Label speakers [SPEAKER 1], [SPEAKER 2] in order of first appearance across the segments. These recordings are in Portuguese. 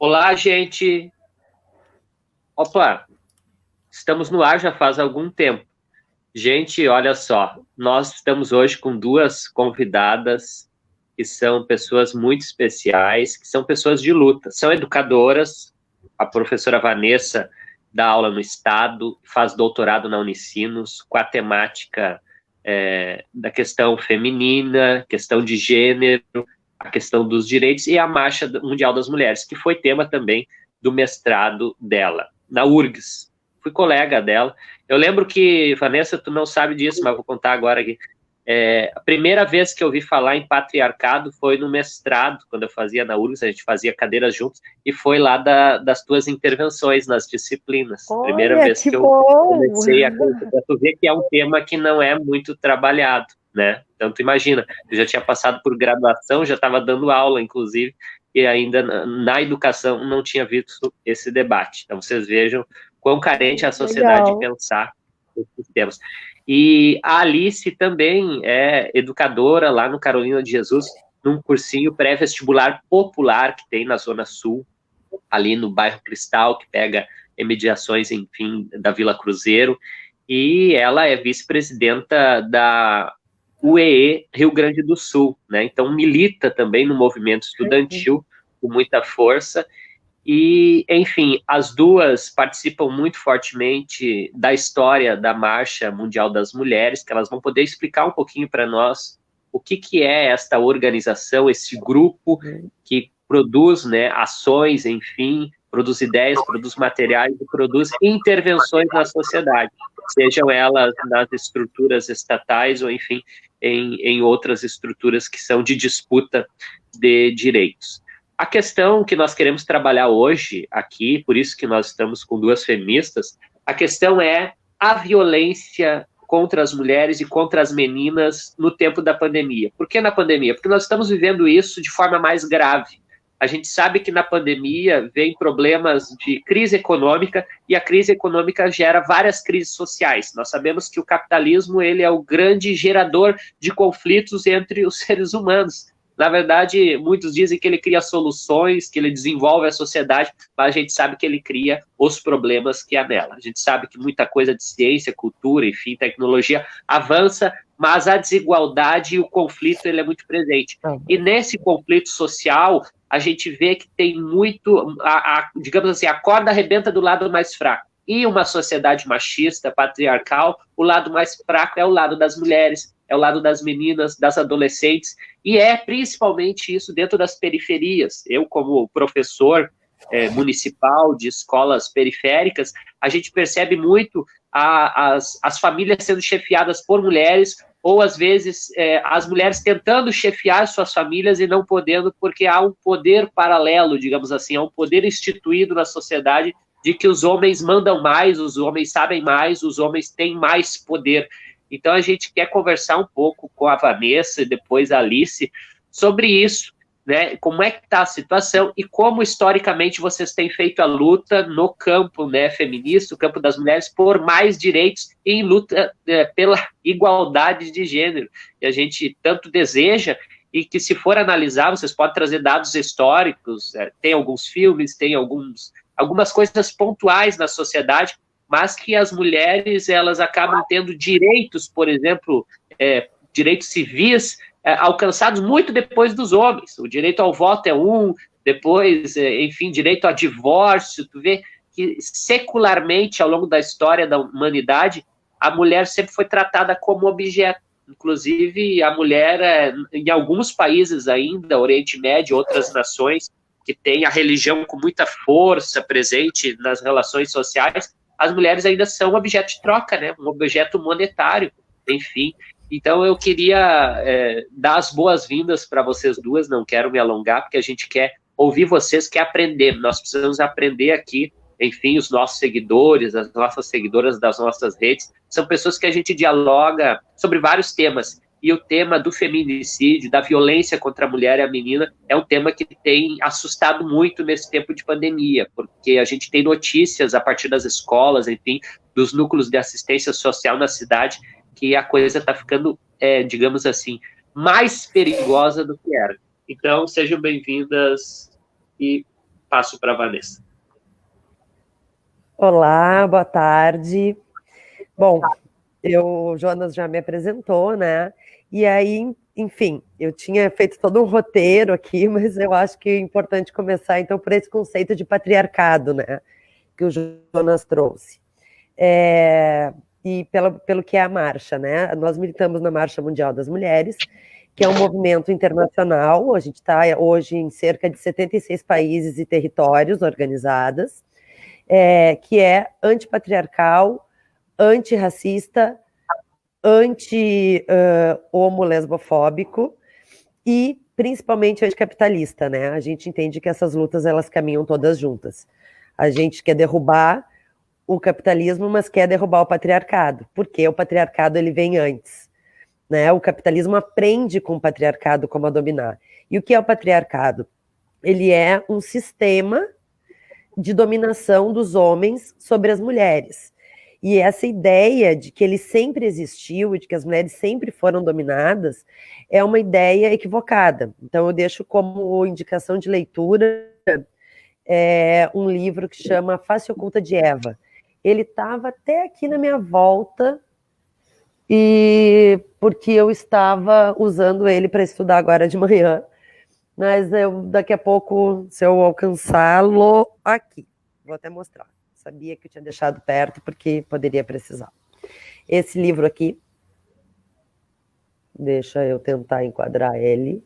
[SPEAKER 1] Olá, gente. Opa, estamos no ar já faz algum tempo. Gente, olha só, nós estamos hoje com duas convidadas que são pessoas muito especiais, que são pessoas de luta, são educadoras. A professora Vanessa dá aula no Estado, faz doutorado na Unicinos, com a temática da questão feminina, questão de gênero, a questão dos direitos e a Marcha Mundial das Mulheres, que foi tema também do mestrado dela, na URGS. Fui colega dela. Eu lembro que, Vanessa, tu não sabe disso, mas vou contar agora aqui. A primeira vez que eu ouvi falar em patriarcado foi no mestrado, quando eu fazia na URGS, a gente fazia cadeiras juntos, e foi lá das tuas intervenções nas disciplinas.
[SPEAKER 2] Olha,
[SPEAKER 1] Primeira vez que eu comecei a tu ver que é um tema que não é muito trabalhado, né? Então, tu imagina, eu já tinha passado por graduação, já estava dando aula, inclusive, e ainda na educação não tinha visto esse debate. Então, vocês vejam quão carente é a sociedade de pensar esses temas. E a Alice também é educadora lá no Carolina de Jesus, num cursinho pré-vestibular popular que tem na Zona Sul, ali no bairro Cristal, que pega mediações, enfim, da Vila Cruzeiro, e ela é vice-presidenta da UEE Rio Grande do Sul, né? Então milita também no movimento estudantil com muita força. E, enfim, as duas participam muito fortemente da história da Marcha Mundial das Mulheres, que elas vão poder explicar um pouquinho para nós o que é esta organização, esse grupo que produz, né, ações, enfim, produz ideias, produz materiais e produz intervenções na sociedade, sejam elas nas estruturas estatais ou, enfim, em outras estruturas que são de disputa de direitos. A questão que nós queremos trabalhar hoje aqui, por isso que nós estamos com duas feministas, a questão é a violência contra as mulheres e contra as meninas no tempo da pandemia. Por que na pandemia? Porque nós estamos vivendo isso de forma mais grave. A gente sabe que na pandemia vem problemas de crise econômica e a crise econômica gera várias crises sociais. Nós sabemos que o capitalismo ele é o grande gerador de conflitos entre os seres humanos. Na verdade, muitos dizem que ele cria soluções, que ele desenvolve a sociedade, mas a gente sabe que ele cria os problemas que há nela. A gente sabe que muita coisa de ciência, cultura, enfim, tecnologia avança, mas a desigualdade e o conflito ele é muito presente. E nesse conflito social, a gente vê que tem muito, digamos assim, a corda arrebenta do lado mais fraco. E uma sociedade machista, patriarcal, o lado mais fraco é o lado das mulheres, é o lado das meninas, das adolescentes, e é principalmente isso dentro das periferias. Eu, como professor municipal de escolas periféricas, a gente percebe muito as famílias sendo chefiadas por mulheres, ou às vezes as mulheres tentando chefiar suas famílias e não podendo, porque há um poder paralelo, digamos assim, há um poder instituído na sociedade de que os homens mandam mais, os homens sabem mais, os homens têm mais poder. Então, a gente quer conversar um pouco com a Vanessa e depois a Alice sobre isso, né? Como é que está a situação e como, historicamente, vocês têm feito a luta no campo, né, feminista, o campo das mulheres, por mais direitos e em luta pela igualdade de gênero. E a gente tanto deseja e que, se for analisar, vocês podem trazer dados históricos, tem alguns filmes, tem algumas coisas pontuais na sociedade, mas que as mulheres elas acabam tendo direitos, por exemplo, direitos civis, alcançados muito depois dos homens. O direito ao voto é depois, enfim, direito a divórcio. Tu vê que secularmente, ao longo da história da humanidade, a mulher sempre foi tratada como objeto. Inclusive, a mulher, em alguns países ainda, Oriente Médio, outras nações, que tem a religião com muita força presente nas relações sociais, as mulheres ainda são objeto de troca, né? Um objeto monetário, enfim. Então, eu queria dar as boas-vindas para vocês duas, não quero me alongar, porque a gente quer ouvir vocês, quer aprender. Nós precisamos aprender aqui, enfim, os nossos seguidores, as nossas seguidoras das nossas redes, são pessoas que a gente dialoga sobre vários temas. E o tema do feminicídio, da violência contra a mulher e a menina, é um tema que tem assustado muito nesse tempo de pandemia, porque a gente tem notícias a partir das escolas, enfim, dos núcleos de assistência social na cidade, que a coisa está ficando, digamos assim, mais perigosa do que era. Então, sejam bem-vindas e passo para a Vanessa.
[SPEAKER 2] Olá, boa tarde. Bom, o Jonas já me apresentou, né? E aí, enfim, eu tinha feito todo um roteiro aqui, mas eu acho que é importante começar, então, por esse conceito de patriarcado, né? Que o Jonas trouxe. E pelo que é a marcha, né? Nós militamos na Marcha Mundial das Mulheres, que é um movimento internacional. A gente está hoje em cerca de 76 países e territórios organizadas, que é antipatriarcal, antirracista, anti-homo-lesbofóbico e principalmente anticapitalista, né? A gente entende que essas lutas elas caminham todas juntas. A gente quer derrubar o capitalismo, mas quer derrubar o patriarcado, porque o patriarcado ele vem antes, né? O capitalismo aprende com o patriarcado como a dominar. E o que é o patriarcado? Ele é um sistema de dominação dos homens sobre as mulheres. E essa ideia de que ele sempre existiu e de que as mulheres sempre foram dominadas é uma ideia equivocada. Então eu deixo como indicação de leitura um livro que chama Face Oculta de Eva. Ele estava até aqui na minha volta, e porque eu estava usando ele para estudar agora de manhã, mas daqui a pouco, se eu alcançá-lo, aqui, vou até mostrar. Sabia que eu tinha deixado perto, porque poderia precisar. Esse livro aqui, deixa eu tentar enquadrar ele.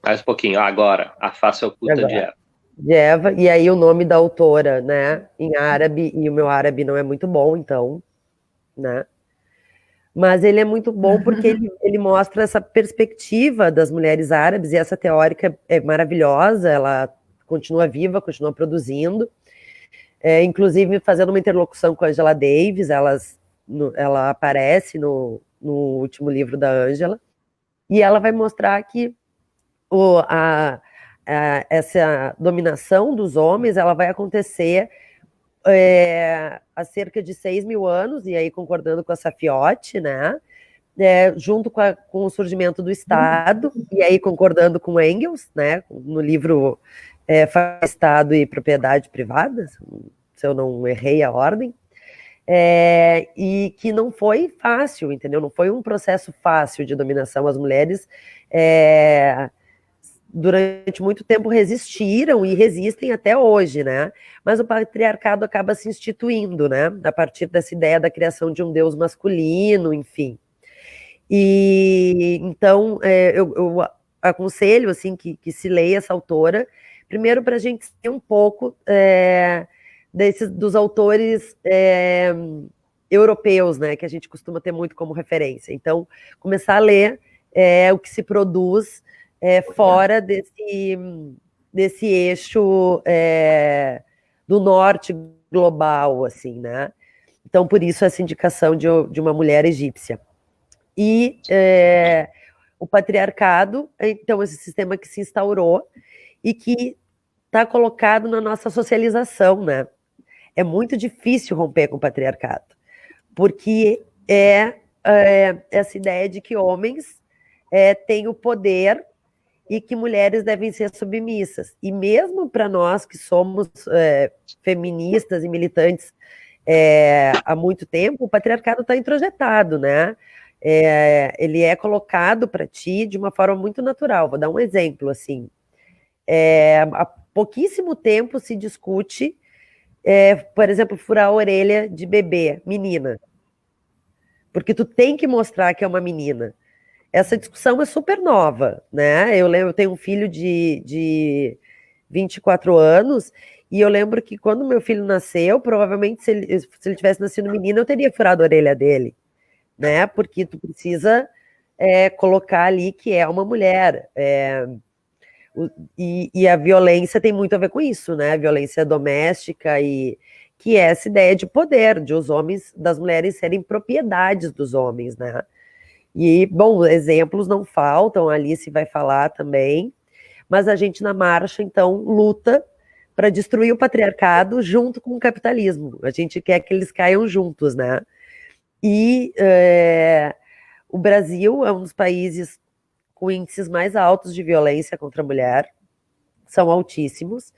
[SPEAKER 1] Mais um pouquinho, agora, A Face Oculta de Eva.
[SPEAKER 2] De Eva, e aí o nome da autora, né, em árabe, e o meu árabe não é muito bom, então, né, mas ele é muito bom porque ele mostra essa perspectiva das mulheres árabes, e essa teórica é maravilhosa, ela continua viva, continua produzindo, inclusive fazendo uma interlocução com a Angela Davis, ela aparece no último livro da Angela, e ela vai mostrar que essa dominação dos homens, ela vai acontecer há cerca de 6.000 anos, e aí concordando com a Safiotti, né, junto com o surgimento do Estado, e aí concordando com Engels, né, no livro Estado e Propriedade Privada, se eu não errei a ordem, e que não foi fácil, entendeu? Não foi um processo fácil de dominação. As mulheres durante muito tempo resistiram e resistem até hoje, né? Mas o patriarcado acaba se instituindo, né? A partir dessa ideia da criação de um deus masculino, enfim. E então eu aconselho assim que se leia essa autora, primeiro para a gente ter um pouco dos autores europeus, né? Que a gente costuma ter muito como referência. Então, começar a ler o que se produz fora desse eixo do norte global, assim, né? Então, por isso, essa indicação de uma mulher egípcia. E o patriarcado, então, esse sistema que se instaurou e que está colocado na nossa socialização, né? É muito difícil romper com o patriarcado, porque essa ideia de que homens têm o poder e que mulheres devem ser submissas. E mesmo para nós que somos feministas e militantes há muito tempo, o patriarcado está introjetado, né? Ele é colocado para ti de uma forma muito natural. Vou dar um exemplo, assim. Há pouquíssimo tempo se discute, por exemplo, furar a orelha de bebê, menina. Porque tu tem que mostrar que é uma menina. Essa discussão é super nova, né? Eu tenho um filho de 24 anos, e eu lembro que quando meu filho nasceu, provavelmente se ele tivesse nascido menino, eu teria furado a orelha dele, né? Porque tu precisa colocar ali que é uma mulher. E a violência tem muito a ver com isso, né? A violência doméstica, e que é essa ideia de poder, de os homens, das mulheres serem propriedades dos homens, né? E, bom, exemplos não faltam, a Alice vai falar também, mas a gente na marcha, então, luta para destruir o patriarcado junto com o capitalismo. A gente quer que eles caiam juntos, né? E o Brasil é um dos países com índices mais altos de violência contra a mulher, são altíssimos.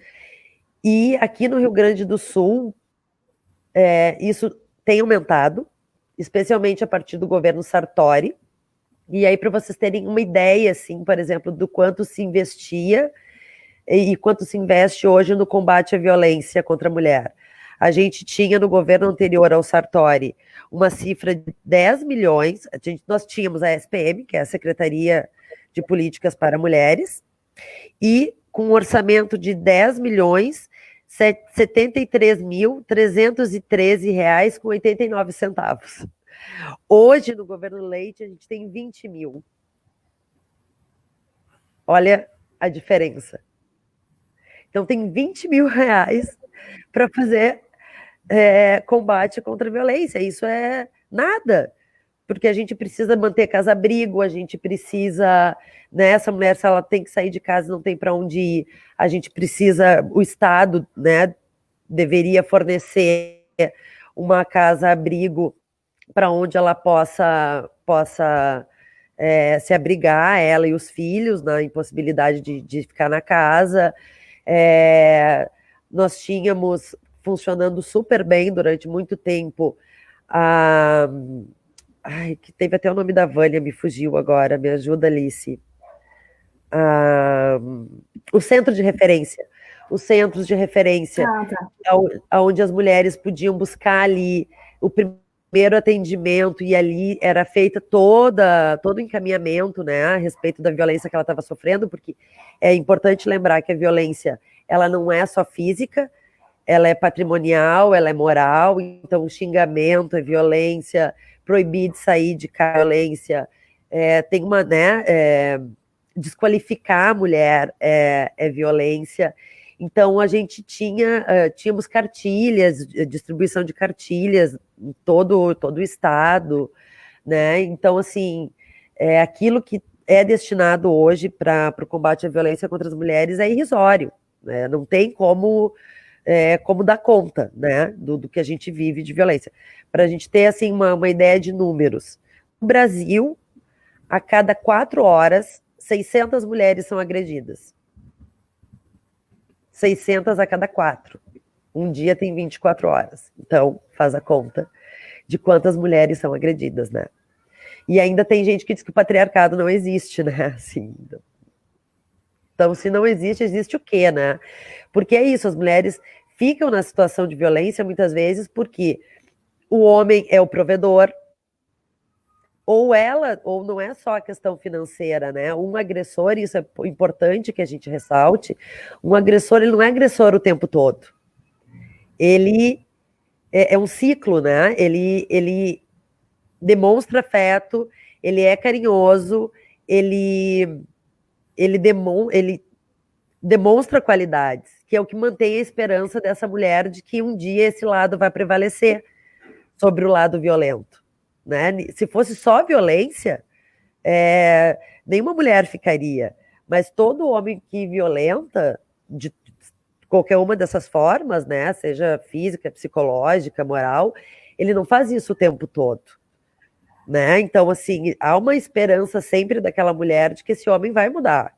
[SPEAKER 2] E aqui no Rio Grande do Sul, isso tem aumentado, especialmente a partir do governo Sartori. E aí, para vocês terem uma ideia, assim, por exemplo, do quanto se investia e quanto se investe hoje no combate à violência contra a mulher. A gente tinha no governo anterior ao Sartori uma cifra de 10 milhões, nós tínhamos a SPM, que é a Secretaria de Políticas para Mulheres, e com um orçamento de 10 milhões, R$ 73.313,89. Hoje, no governo Leite, a gente tem 20 mil. Olha a diferença. Então, tem 20 mil reais para fazer combate contra a violência. Isso é nada, porque a gente precisa manter casa-abrigo, a gente precisa, né, essa mulher, se ela tem que sair de casa, não tem para onde ir, a gente precisa, o Estado, né, deveria fornecer uma casa-abrigo para onde ela possa se abrigar, ela e os filhos, na impossibilidade de ficar na casa. Nós tínhamos funcionando super bem durante muito tempo que teve até o nome da Vânia, me fugiu agora, me ajuda, Alice. O centro de referência. Os centros de referência, onde as mulheres podiam buscar ali o primeiro atendimento, e ali era feita todo o encaminhamento, né, a respeito da violência que ela estava sofrendo, porque é importante lembrar que a violência, ela não é só física, ela é patrimonial, ela é moral, então o xingamento é violência, proibir de sair de casa, violência, tem uma, né, desqualificar a mulher é violência. Então a gente tínhamos cartilhas, distribuição de cartilhas em todo o estado, né? Então, assim, aquilo que é destinado hoje para o combate à violência contra as mulheres é irrisório, né? Não tem como dar conta, né, do que a gente vive de violência. Para a gente ter, assim, uma ideia de números. No Brasil, a cada 4 horas, 600 mulheres são agredidas. 600 a cada 4. Um dia tem 24 horas. Então, faz a conta de quantas mulheres são agredidas, né? E ainda tem gente que diz que o patriarcado não existe, né? Assim, então, se não existe, existe o quê, né? Porque é isso, as mulheres ficam na situação de violência muitas vezes porque o homem é o provedor, ou não é só a questão financeira, né? Um agressor, isso é importante que a gente ressalte, um agressor, ele não é agressor o tempo todo. Ele é um ciclo, né? Ele demonstra afeto, ele é carinhoso, ele demonstra qualidades, que é o que mantém a esperança dessa mulher de que um dia esse lado vai prevalecer sobre o lado violento, né? Se fosse só violência, nenhuma mulher ficaria, mas todo homem que violenta, de qualquer uma dessas formas, né, seja física, psicológica, moral, ele não faz isso o tempo todo, né? Então, assim, há uma esperança sempre daquela mulher de que esse homem vai mudar,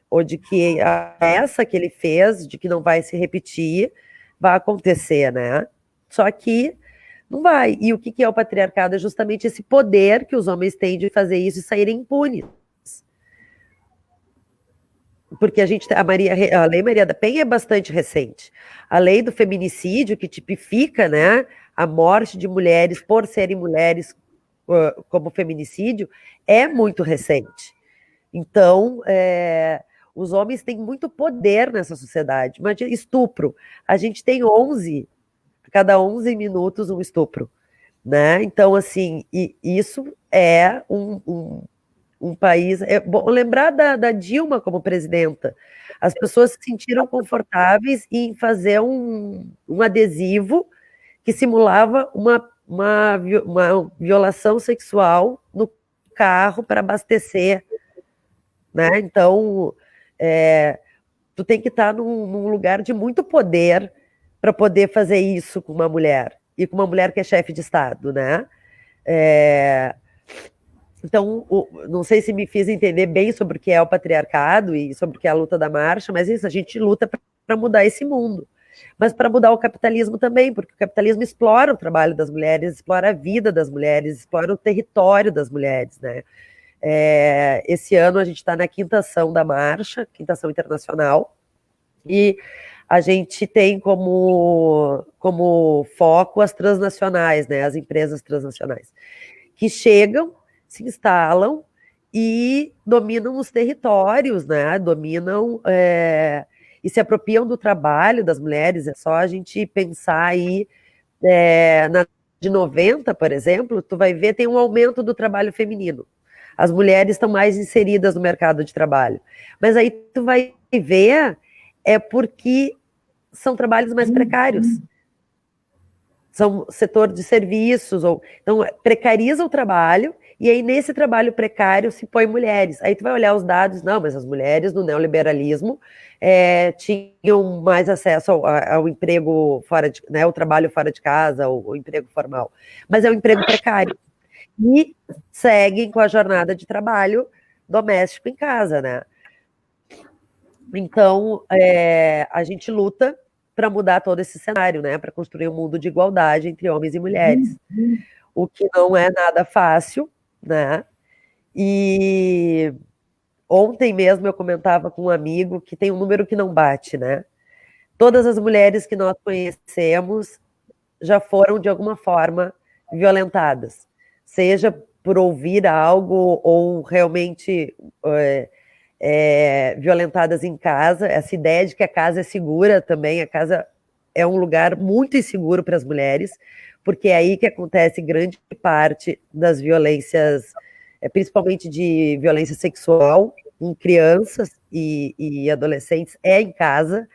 [SPEAKER 2] ou de que essa que ele fez, de que não vai se repetir, vai acontecer, né? Só que não vai. E o que é o patriarcado? É justamente esse poder que os homens têm de fazer isso e saírem impunes. Porque a Lei Maria da Penha é bastante recente. A lei do feminicídio, que tipifica, né, a morte de mulheres por serem mulheres como feminicídio, é muito recente. Então, os homens têm muito poder nessa sociedade. Imagina, estupro. A gente tem 11, a cada 11 minutos um estupro, né? Então, assim, isso é um país... É bom lembrar da Dilma como presidenta. As pessoas se sentiram confortáveis em fazer um adesivo que simulava uma violação sexual no carro para abastecer, né? Então, tu tem que estar num lugar de muito poder para poder fazer isso com uma mulher, e com uma mulher que é chefe de Estado, né? Então, não sei se me fiz entender bem sobre o que é o patriarcado e sobre o que é a luta da marcha, mas isso, a gente luta para mudar esse mundo. Mas para mudar o capitalismo também, porque o capitalismo explora o trabalho das mulheres, explora a vida das mulheres, explora o território das mulheres, né? Esse ano a gente está na 5ª ação da marcha, 5ª ação internacional, e a gente tem como foco as transnacionais, né? As empresas transnacionais, que chegam, se instalam e dominam os territórios, né? Dominam e se apropriam do trabalho das mulheres. É só a gente pensar aí na de 90, por exemplo, tu vai ver tem um aumento do trabalho feminino. As mulheres estão mais inseridas no mercado de trabalho. Mas aí tu vai ver porque são trabalhos mais precários. São setor de serviços, então precariza o trabalho, e aí nesse trabalho precário se põe mulheres. Aí tu vai olhar os dados, não, mas as mulheres no neoliberalismo tinham mais acesso ao emprego fora de, né, o trabalho fora de casa, o emprego formal. Mas é um emprego precário. E seguem com a jornada de trabalho doméstico em casa, né? Então, a gente luta para mudar todo esse cenário, né? Para construir um mundo de igualdade entre homens e mulheres. O que não é nada fácil, né? E ontem mesmo eu comentava com um amigo que tem um número que não bate, né? Todas as mulheres que nós conhecemos já foram, de alguma forma, violentadas. Seja por ouvir algo ou realmente violentadas em casa. Essa ideia de que a casa é segura também, a casa é um lugar muito inseguro para as mulheres, porque é aí que acontece grande parte das violências, principalmente de violência sexual em crianças e adolescentes, é em casa.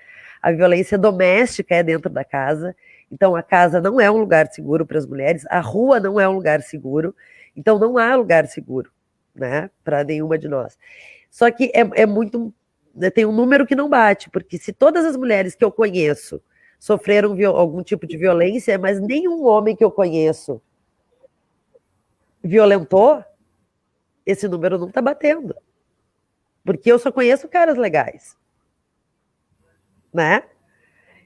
[SPEAKER 2] A violência doméstica é dentro da casa. Então, a casa não é um lugar seguro para as mulheres, a rua não é um lugar seguro, então não há lugar seguro, né, para nenhuma de nós. Só que muito, tem um número que não bate, porque se todas as mulheres que eu conheço sofreram algum tipo de violência, mas nenhum homem que eu conheço violentou, esse número não está batendo. Porque eu só conheço caras legais, né?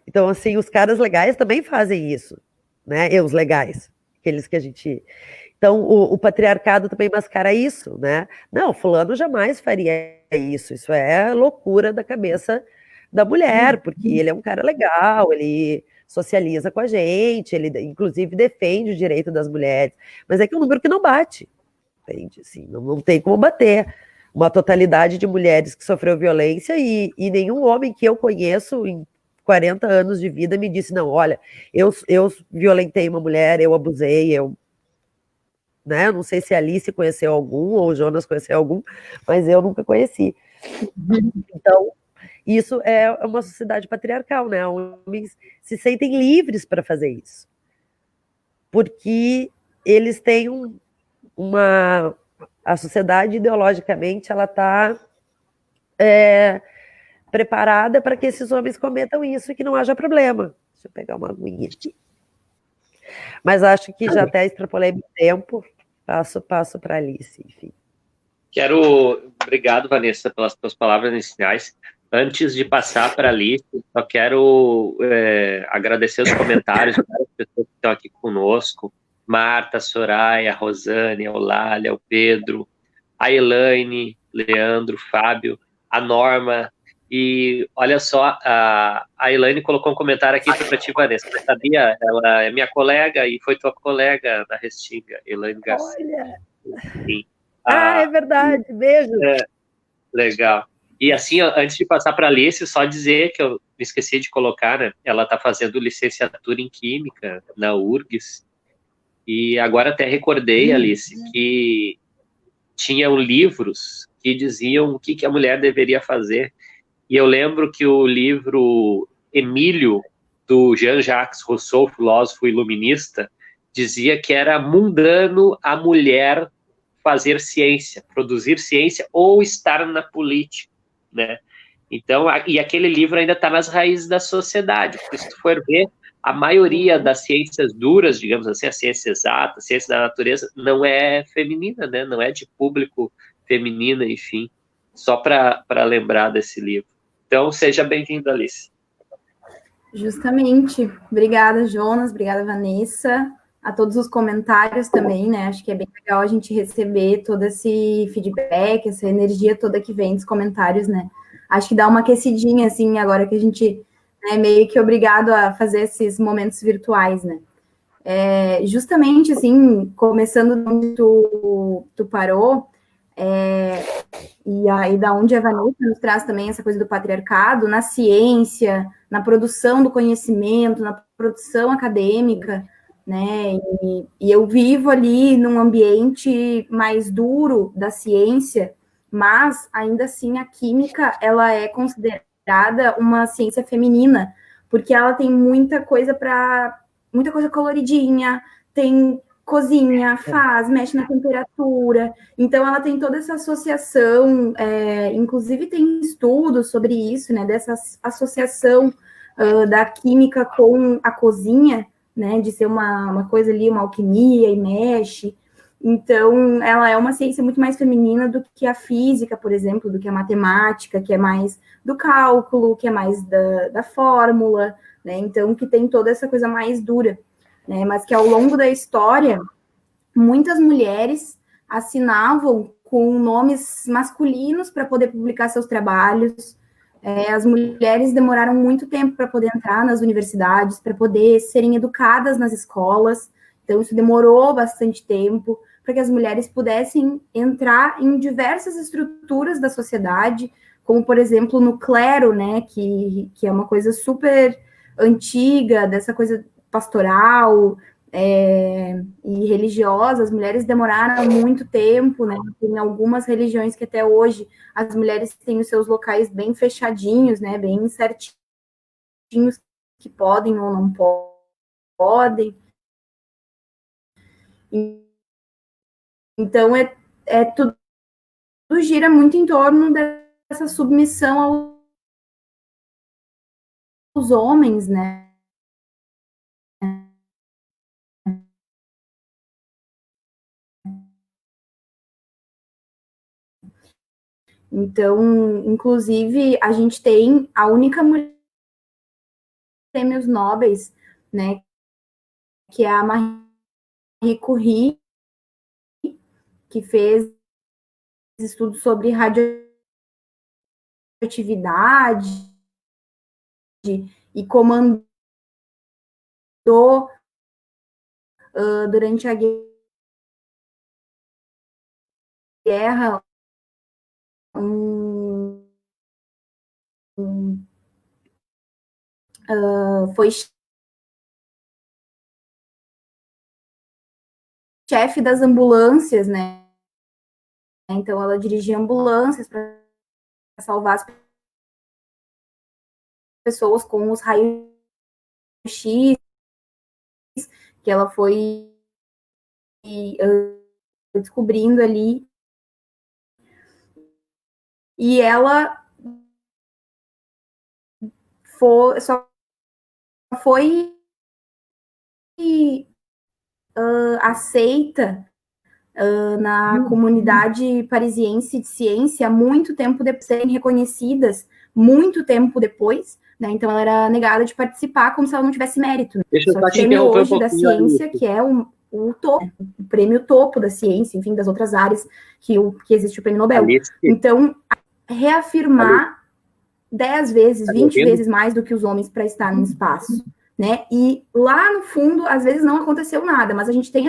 [SPEAKER 2] Então, assim, os caras legais também fazem isso, né? E os legais, aqueles que a gente... Então, o patriarcado também mascara isso, né? Não, fulano jamais faria isso. Isso é loucura da cabeça da mulher, porque ele é um cara legal, ele socializa com a gente, ele inclusive defende o direito das mulheres. Mas é que é um número que não bate, entende? Assim, não tem como bater. Uma totalidade de mulheres que sofreu violência e nenhum homem que eu conheço em 40 anos de vida me disse, não, olha, eu violentei uma mulher, eu abusei, né? Eu não sei se a Alice conheceu algum, ou o Jonas conheceu algum, mas eu nunca conheci. Então, isso é uma sociedade patriarcal, né? Homens se sentem livres para fazer isso. Porque eles têm a sociedade, ideologicamente, ela está preparada para que esses homens cometam isso e que não haja problema. Deixa eu pegar uma aguinha aqui. Mas acho que já até extrapolei muito tempo. Passo para a Alice, enfim.
[SPEAKER 1] Obrigado, Vanessa, pelas tuas palavras iniciais. Antes de passar para a Alice, só quero agradecer os comentários das pessoas que estão aqui conosco. Marta, Soraya, Rosane, a Eulália, o Pedro, a Elaine, Leandro, Fábio, a Norma. E olha só, a Elaine colocou um comentário aqui para ti, Vanessa. Você sabia? Ela é minha colega e foi tua colega na Restinga, Elaine Garcia.
[SPEAKER 2] Olha!
[SPEAKER 1] Sim.
[SPEAKER 2] É verdade, beijo.
[SPEAKER 1] Legal. E assim, antes de passar para a Alice, só dizer que eu me esqueci de colocar, né? Ela está fazendo licenciatura em Química na URGS. E agora até recordei, Alice, que tinham livros que diziam o que a mulher deveria fazer. E eu lembro que o livro Emílio, do Jean-Jacques Rousseau, filósofo iluminista, dizia que era mundano a mulher fazer ciência, produzir ciência ou estar na política, né? Então, e aquele livro ainda está nas raízes da sociedade, porque se tu for ver, a maioria das ciências duras, digamos assim, a ciência exata, a ciência da natureza, não é feminina, né? Não é de público feminino, enfim, só para lembrar desse livro. Então, seja bem-vindo, Alice.
[SPEAKER 3] Justamente. Obrigada, Jonas. Obrigada, Vanessa. A todos os comentários também, né? Acho que é bem legal a gente receber todo esse feedback, essa energia toda que vem dos comentários, né? Acho que dá uma aquecidinha, assim, agora que a gente é meio que obrigado a fazer esses momentos virtuais, né? Justamente, assim, começando onde tu parou, e aí da onde a Vanessa nos traz também essa coisa do patriarcado, na ciência, na produção do conhecimento, na produção acadêmica, né? E eu vivo ali num ambiente mais duro da ciência, mas ainda assim a química ela é considerada uma ciência feminina, porque ela tem muita coisa coloridinha, tem cozinha, mexe na temperatura, então ela tem toda essa associação, inclusive tem estudos sobre isso, né, dessa associação da química com a cozinha, né, de ser uma coisa ali, uma alquimia e mexe, então ela é uma ciência muito mais feminina do que a física, por exemplo, do que a matemática, que é mais do cálculo, que é mais da fórmula, né, então que tem toda essa coisa mais dura, né, mas que ao longo da história, muitas mulheres assinavam com nomes masculinos para poder publicar seus trabalhos. As mulheres demoraram muito tempo para poder entrar nas universidades, para poder serem educadas nas escolas. Então, isso demorou bastante tempo para que as mulheres pudessem entrar em diversas estruturas da sociedade, como, por exemplo, no clero, né, que é uma coisa super antiga, dessa coisa pastoral e religiosa. As mulheres demoraram muito tempo, né? Tem algumas religiões que até hoje as mulheres têm os seus locais bem fechadinhos, né? Bem certinhos, que podem ou não podem. Então, tudo gira muito em torno dessa submissão aos homens, né? Então, inclusive, a gente tem a única mulher prêmios nobres, né, que é a Marie Curie, que fez estudos sobre radioatividade e comandou durante a guerra foi chefe das ambulâncias, né? Então ela dirigia ambulâncias para salvar as pessoas com os raios-x, que ela foi descobrindo ali. E ela só foi aceita na comunidade parisiense de ciência muito tempo depois de serem reconhecidas, muito tempo depois, né? Então ela era negada de participar como se ela não tivesse mérito. Né?
[SPEAKER 1] Deixa eu
[SPEAKER 3] só que tem hoje da ciência, que é o topo, o prêmio topo da ciência, enfim, das outras áreas que existe o prêmio Nobel. Alice. Então, reafirmar 10 vezes, 20 vezes mais do que os homens para estar no espaço, né? E lá no fundo, às vezes não aconteceu nada, mas a gente tem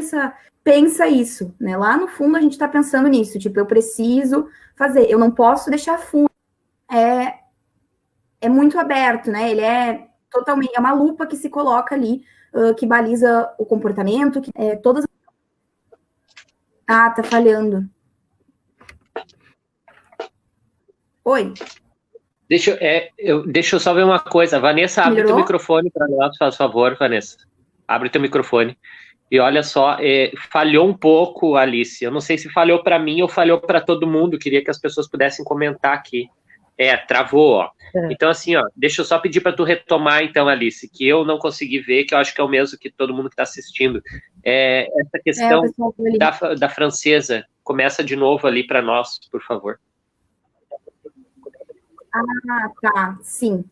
[SPEAKER 3] pensa isso, né? Lá no fundo a gente está pensando nisso, tipo, eu preciso fazer, eu não posso deixar fundo. É muito aberto, né? Ele é totalmente, é uma lupa que se coloca ali, que baliza o comportamento, todas. Tá falhando. Oi.
[SPEAKER 1] Deixa eu só ver uma coisa. Vanessa, abre teu microfone para nós, faz favor, Vanessa. Abre teu microfone. E olha só, falhou um pouco, Alice. Eu não sei se falhou para mim ou falhou para todo mundo. Queria que as pessoas pudessem comentar aqui. Travou, ó. Então, assim, ó, deixa eu só pedir para tu retomar, então, Alice, que eu não consegui ver, que eu acho que é o mesmo que todo mundo que está assistindo. Essa questão da francesa, começa de novo ali para nós, por favor.
[SPEAKER 3] Tá, sim.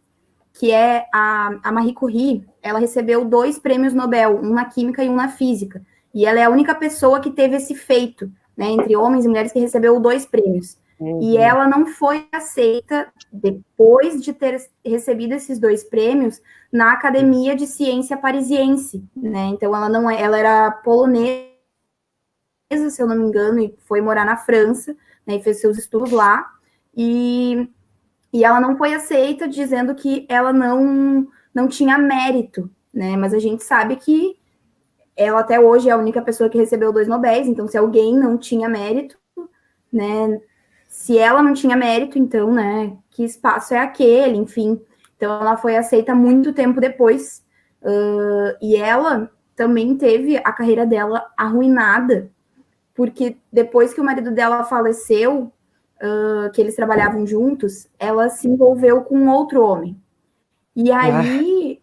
[SPEAKER 3] Que é a Marie Curie, ela recebeu 2 prêmios Nobel, um na química e um na física. E ela é a única pessoa que teve esse feito, né, entre homens e mulheres, que recebeu 2 prêmios. E ela não foi aceita, depois de ter recebido esses 2 prêmios, na Academia de Ciência Parisiense, né? Então, ela era polonesa, se eu não me engano, e foi morar na França, né, e fez seus estudos lá. E ela não foi aceita, dizendo que ela não tinha mérito, né? Mas a gente sabe que ela até hoje é a única pessoa que recebeu 2 Nobéis, então se alguém não tinha mérito, né? Se ela não tinha mérito, então, né? Que espaço é aquele, enfim. Então ela foi aceita muito tempo depois. E ela também teve a carreira dela arruinada, porque depois que o marido dela faleceu, que eles trabalhavam juntos, ela se envolveu com outro homem. E aí,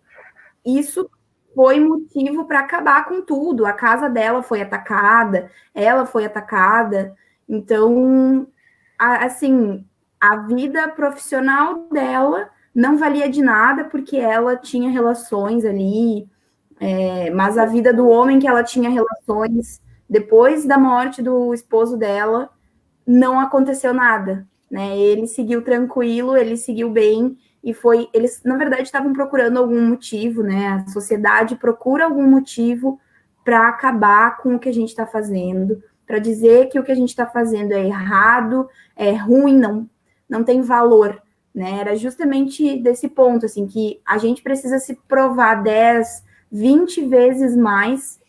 [SPEAKER 3] isso foi motivo para acabar com tudo. A casa dela foi atacada, ela foi atacada. Então, assim, a vida profissional dela não valia de nada, porque ela tinha relações ali, mas a vida do homem que ela tinha relações, depois da morte do esposo dela, não aconteceu nada, né? Ele seguiu tranquilo, ele seguiu bem, e eles, na verdade, estavam procurando algum motivo, né? A sociedade procura algum motivo para acabar com o que a gente está fazendo, para dizer que o que a gente está fazendo é errado, é ruim, não tem valor, né? Era justamente desse ponto, assim, que a gente precisa se provar 10, 20 vezes mais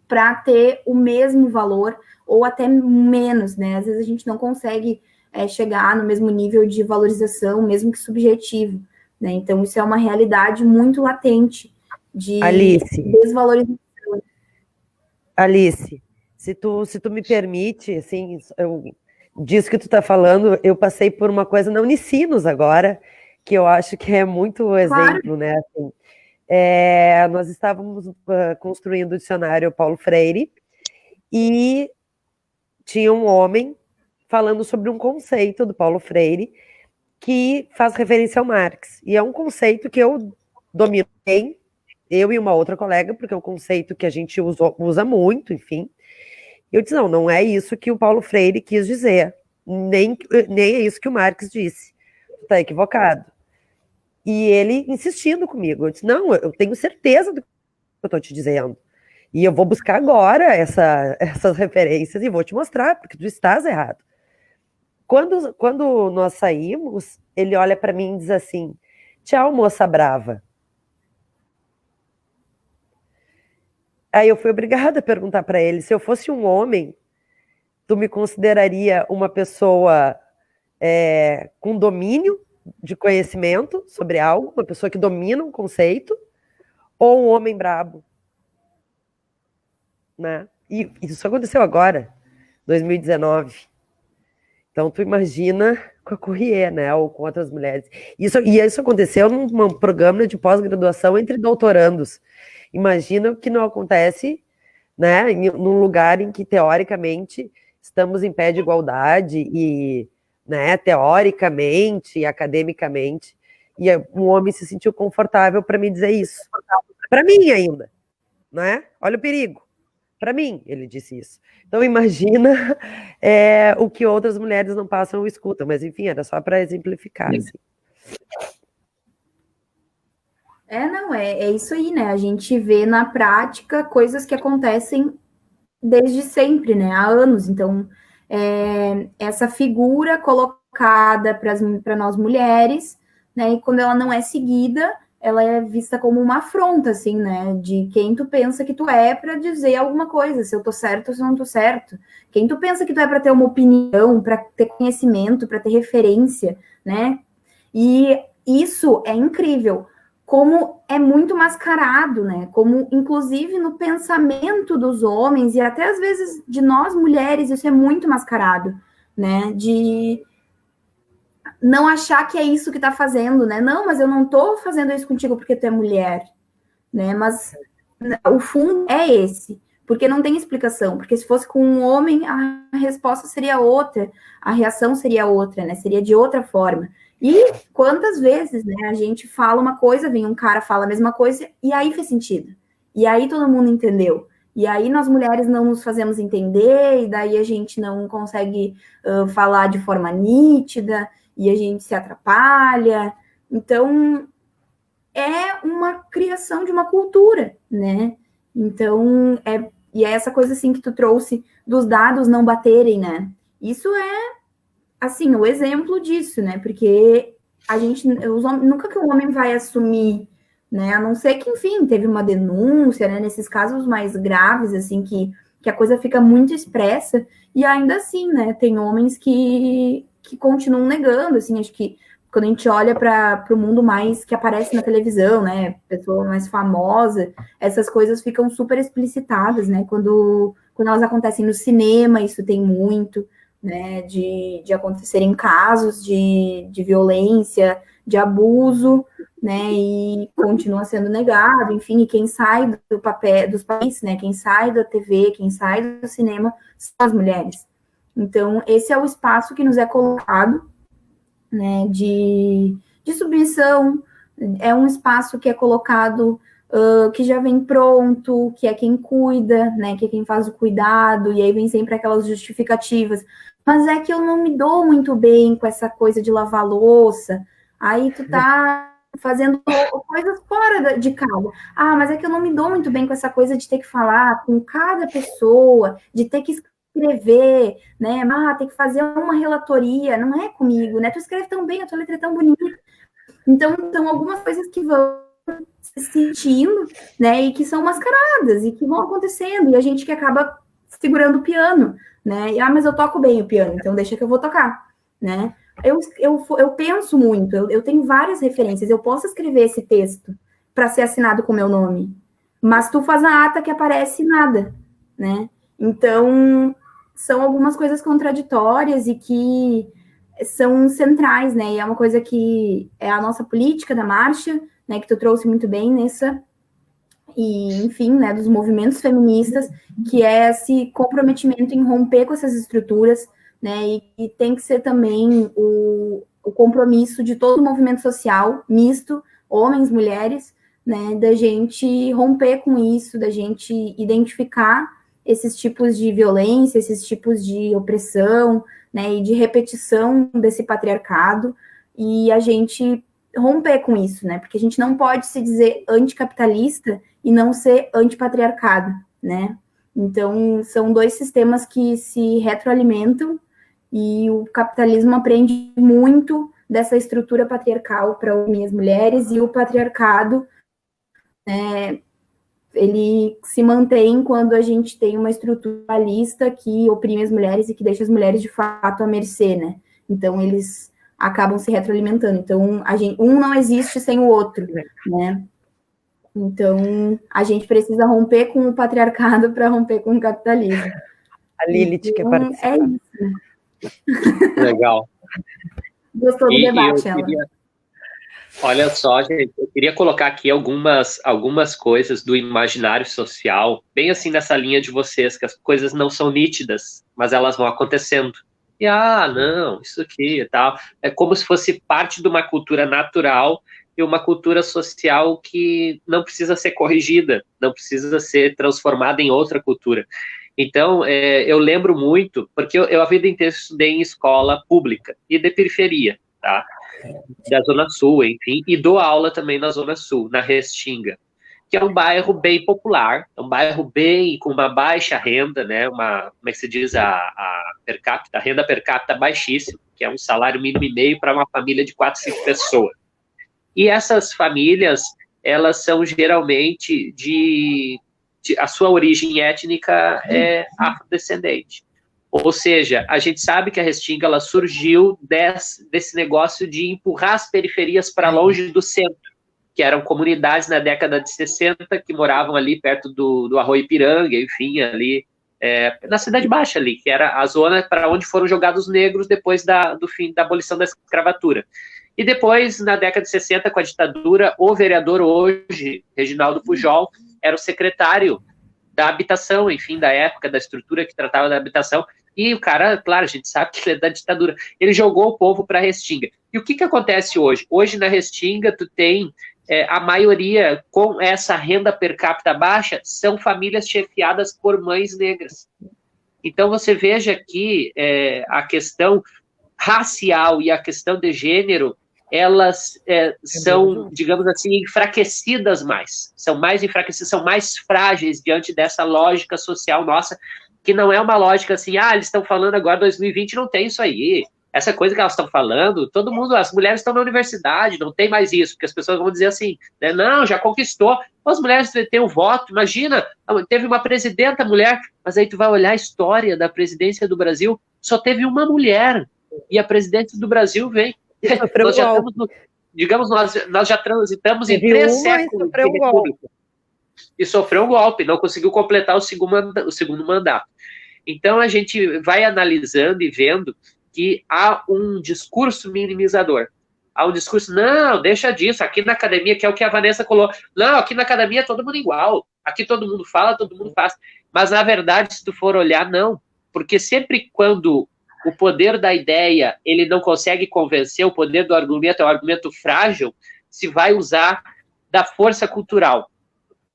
[SPEAKER 3] para ter o mesmo valor, ou até menos, né? Às vezes a gente não consegue chegar no mesmo nível de valorização, mesmo que subjetivo, né? Então, isso é uma realidade muito latente de desvalorização.
[SPEAKER 2] Alice, se tu me permite, assim, disso que tu tá falando, eu passei por uma coisa na Unicinos agora, que eu acho que é muito exemplo, né? Assim, nós estávamos construindo o dicionário Paulo Freire, e tinha um homem falando sobre um conceito do Paulo Freire que faz referência ao Marx. E é um conceito que eu domino bem, eu e uma outra colega, porque é um conceito que a gente usa muito, enfim. Eu disse, não é isso que o Paulo Freire quis dizer, nem é isso que o Marx disse. Está equivocado. E ele insistindo comigo. Eu disse, não, eu tenho certeza do que eu estou te dizendo. E eu vou buscar agora essas referências e vou te mostrar, porque tu estás errado. Quando nós saímos, ele olha para mim e diz assim, tchau, moça brava. Aí eu fui obrigada a perguntar para ele, se eu fosse um homem, tu me consideraria uma pessoa com domínio de conhecimento sobre algo, uma pessoa que domina um conceito, ou um homem brabo? Né? E isso aconteceu agora, 2019. Então, tu imagina com a Courrier, né, ou com outras mulheres. Isso aconteceu num programa de pós-graduação entre doutorandos. Imagina o que não acontece, né, num lugar em que, teoricamente, estamos em pé de igualdade e, né, teoricamente e academicamente, e um homem se sentiu confortável para me dizer isso. Para mim ainda, né? Olha o perigo. Para mim, ele disse isso. Então, imagina o que outras mulheres não passam ou escutam. Mas, enfim, era só para exemplificar. Assim.
[SPEAKER 3] É isso aí, né? A gente vê na prática coisas que acontecem desde sempre, né? Há anos. Então, essa figura colocada para nós mulheres, né? E quando ela não é seguida, ela é vista como uma afronta, assim, né? De quem tu pensa que tu é para dizer alguma coisa, se eu tô certo ou se eu não tô certo. Quem tu pensa que tu é para ter uma opinião, para ter conhecimento, para ter referência, né? E isso é incrível, como é muito mascarado, né? Como, inclusive, no pensamento dos homens, e até às vezes de nós mulheres, isso é muito mascarado, né? não achar que é isso que tá fazendo, né? Não, mas eu não tô fazendo isso contigo porque tu é mulher, né? Mas o fundo é esse, porque não tem explicação, porque se fosse com um homem, a resposta seria outra, a reação seria outra, né? Seria de outra forma. E quantas vezes, né, a gente fala uma coisa, vem um cara, fala a mesma coisa, e aí fez sentido. E aí todo mundo entendeu. E aí nós mulheres não nos fazemos entender, e daí a gente não consegue falar de forma nítida, e a gente se atrapalha. Então, é uma criação de uma cultura, né? Então, e é essa coisa assim que tu trouxe dos dados não baterem, né? Isso é, assim, o exemplo disso, né? Porque a gente, nunca que um homem vai assumir, né? A não ser que, enfim, teve uma denúncia, né? Nesses casos mais graves, assim, que a coisa fica muito expressa, e ainda assim, né? Tem homens que continuam negando, assim, acho que quando a gente olha para o mundo mais que aparece na televisão, né, pessoa mais famosa, essas coisas ficam super explicitadas, né, quando elas acontecem no cinema, isso tem muito, né, de acontecerem casos de violência, de abuso, né, e continua sendo negado, enfim, e quem sai do papel dos países, né, quem sai da TV, quem sai do cinema, são as mulheres. Então, esse é o espaço que nos é colocado, né, de submissão, é um espaço que é colocado, que já vem pronto, que é quem cuida, né, que é quem faz o cuidado, e aí vem sempre aquelas justificativas, mas é que eu não me dou muito bem com essa coisa de lavar louça, aí tu tá fazendo coisas fora de casa. Ah, mas é que eu não me dou muito bem com essa coisa de ter que falar com cada pessoa, de ter que escrever, né? Ah, tem que fazer uma relatoria, não é comigo, né? Tu escreve tão bem, a tua letra é tão bonita. Então, são algumas coisas que vão se sentindo, né? E que são mascaradas, e que vão acontecendo, e a gente que acaba segurando o piano, né? E, mas eu toco bem o piano, então deixa que eu vou tocar, né? Eu penso muito, eu tenho várias referências, eu posso escrever esse texto para ser assinado com o meu nome, mas tu faz a ata que aparece nada, né? Então, são algumas coisas contraditórias e que são centrais, né? E é uma coisa que é a nossa política da marcha, né? Que tu trouxe muito bem nessa, e enfim, né? Dos movimentos feministas, que é esse comprometimento em romper com essas estruturas, né? E tem que ser também o compromisso de todo o movimento social, misto, homens, mulheres, né? Da gente romper com isso, da gente identificar esses tipos de violência, esses tipos de opressão, né, e de repetição desse patriarcado, e a gente romper com isso, né, porque a gente não pode se dizer anticapitalista e não ser antipatriarcado, né, então são dois sistemas que se retroalimentam, e o capitalismo aprende muito dessa estrutura patriarcal para unir as mulheres, e o patriarcado, né, ele se mantém quando a gente tem uma estruturalista que oprime as mulheres e que deixa as mulheres, de fato, à mercê, né? Então, eles acabam se retroalimentando. Então, um não existe sem o outro, né? Então, a gente precisa romper com o patriarcado para romper com o capitalismo.
[SPEAKER 2] A Lilith
[SPEAKER 3] então,
[SPEAKER 2] quer participar.
[SPEAKER 3] É isso.
[SPEAKER 1] Legal.
[SPEAKER 3] Gostou do debate, ela?
[SPEAKER 1] Olha só, gente, eu queria colocar aqui algumas coisas do imaginário social, bem assim nessa linha de vocês, que as coisas não são nítidas, mas elas vão acontecendo. E, não, isso aqui e tal. É como se fosse parte de uma cultura natural e uma cultura social que não precisa ser corrigida, não precisa ser transformada em outra cultura. Então, eu lembro muito, porque eu a vida inteira estudei em escola pública e de periferia, tá? Da Zona Sul, enfim, e dou aula também na Zona Sul, na Restinga, que é um bairro bem popular, é um bairro bem com uma baixa renda, né? Como é que se diz, a per capita, a renda per capita baixíssima, que é um salário mínimo e meio para uma família de 4, 5 pessoas. E essas famílias, elas são geralmente a sua origem étnica é afrodescendente. Ou seja, a gente sabe que a Restinga ela surgiu desse negócio de empurrar as periferias para longe do centro, que eram comunidades na década de 60 que moravam ali perto do Arroio Ipiranga, enfim, ali na Cidade Baixa ali, que era a zona para onde foram jogados os negros depois do fim da abolição da escravatura. E depois, na década de 60, com a ditadura, o vereador hoje, Reginaldo Pujol, era o secretário da habitação, enfim, da época, da estrutura que tratava da habitação, e o cara, claro, a gente sabe que ele é da ditadura, ele jogou o povo para a Restinga. E o que acontece hoje? Hoje, na Restinga, tu tem a maioria com essa renda per capita baixa, são famílias chefiadas por mães negras. Então, você veja que a questão racial e a questão de gênero, elas são, digamos assim, enfraquecidas mais. São mais enfraquecidas, são mais frágeis diante dessa lógica social nossa, que não é uma lógica assim, eles estão falando agora 2020, não tem isso aí. Essa coisa que elas estão falando, todo mundo, as mulheres estão na universidade, não tem mais isso, porque as pessoas vão dizer assim, né, não, já conquistou, as mulheres têm o voto, imagina, teve uma presidenta mulher, mas aí tu vai olhar a história da presidência do Brasil, só teve uma mulher, e a presidência do Brasil vem. Nós já estamos, digamos, nós já transitamos em 3 séculos de república. E sofreu um golpe, não conseguiu completar o segundo mandato. Então a gente vai analisando e vendo que há um discurso minimizador. Há um discurso, não, deixa disso, aqui na academia, que é o que a Vanessa colocou, não, aqui na academia é todo mundo igual, aqui todo mundo fala, todo mundo faz. Mas, na verdade, se tu for olhar, não. Porque sempre quando o poder da ideia, ele não consegue convencer, o poder do argumento é um argumento frágil, se vai usar da força cultural,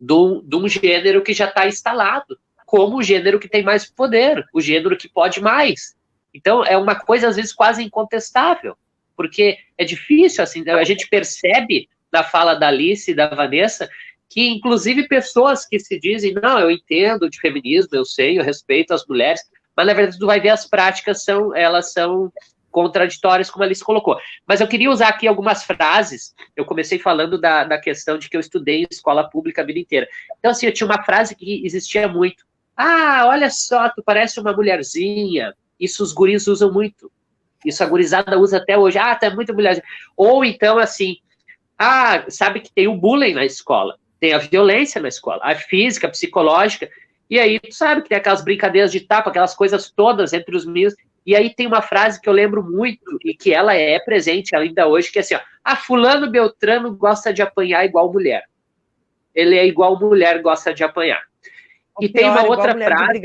[SPEAKER 1] de um gênero que já está instalado, como o gênero que tem mais poder, o gênero que pode mais. Então, é uma coisa, às vezes, quase incontestável, porque é difícil, assim, a gente percebe na fala da Alice e da Vanessa que, inclusive, pessoas que se dizem, não, eu entendo de feminismo, eu sei, eu respeito as mulheres, mas, na verdade, tu vai ver as práticas, elas são contraditórias, como a Alice colocou. Mas eu queria usar aqui algumas frases, eu comecei falando da questão de que eu estudei em escola pública a vida inteira. Então, assim, eu tinha uma frase que existia muito, olha só, tu parece uma mulherzinha. Isso os guris usam muito. Isso a gurizada usa até hoje. Tu é muito mulher. Ou então, assim, sabe que tem o bullying na escola, tem a violência na escola, a física, a psicológica, e aí tu sabe que tem aquelas brincadeiras de tapa, aquelas coisas todas entre os meninos, e aí tem uma frase que eu lembro muito, e que ela é presente ainda hoje, que é assim, fulano Beltrano gosta de apanhar igual mulher. Ele é igual mulher, gosta de apanhar. E tem uma outra frase...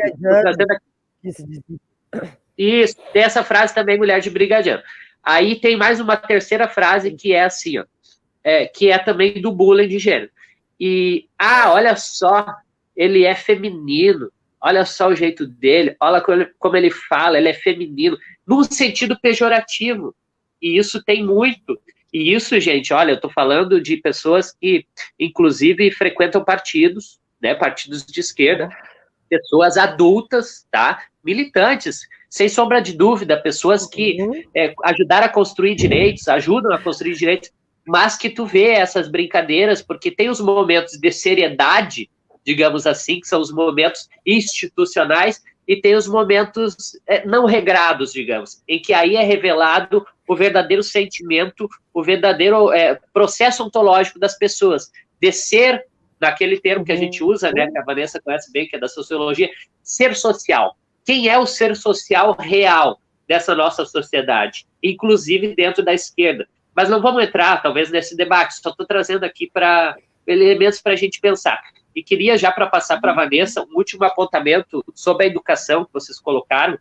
[SPEAKER 1] Isso, tem essa frase também, mulher de brigadiano. Aí tem mais uma terceira frase que é assim, que é também do bullying de gênero. E, olha só, ele é feminino, olha só o jeito dele, olha como ele fala, ele é feminino, num sentido pejorativo. E isso tem muito. E isso, gente, olha, eu tô falando de pessoas que, inclusive, frequentam partidos, né, partidos de esquerda, pessoas adultas, tá, militantes, sem sombra de dúvida, pessoas que ajudaram a construir direitos, ajudam a construir direitos, mas que tu vê essas brincadeiras, porque tem os momentos de seriedade, digamos assim, que são os momentos institucionais, e tem os momentos não regrados, digamos, em que aí é revelado o verdadeiro sentimento, o verdadeiro processo ontológico das pessoas, de ser, naquele termo que a gente usa, né, que a Vanessa conhece bem, que é da sociologia, ser social. Quem é o ser social real dessa nossa sociedade, inclusive dentro da esquerda? Mas não vamos entrar, talvez, nesse debate, só estou trazendo aqui elementos para a gente pensar. E queria, já para passar para a Vanessa, um último apontamento sobre a educação que vocês colocaram.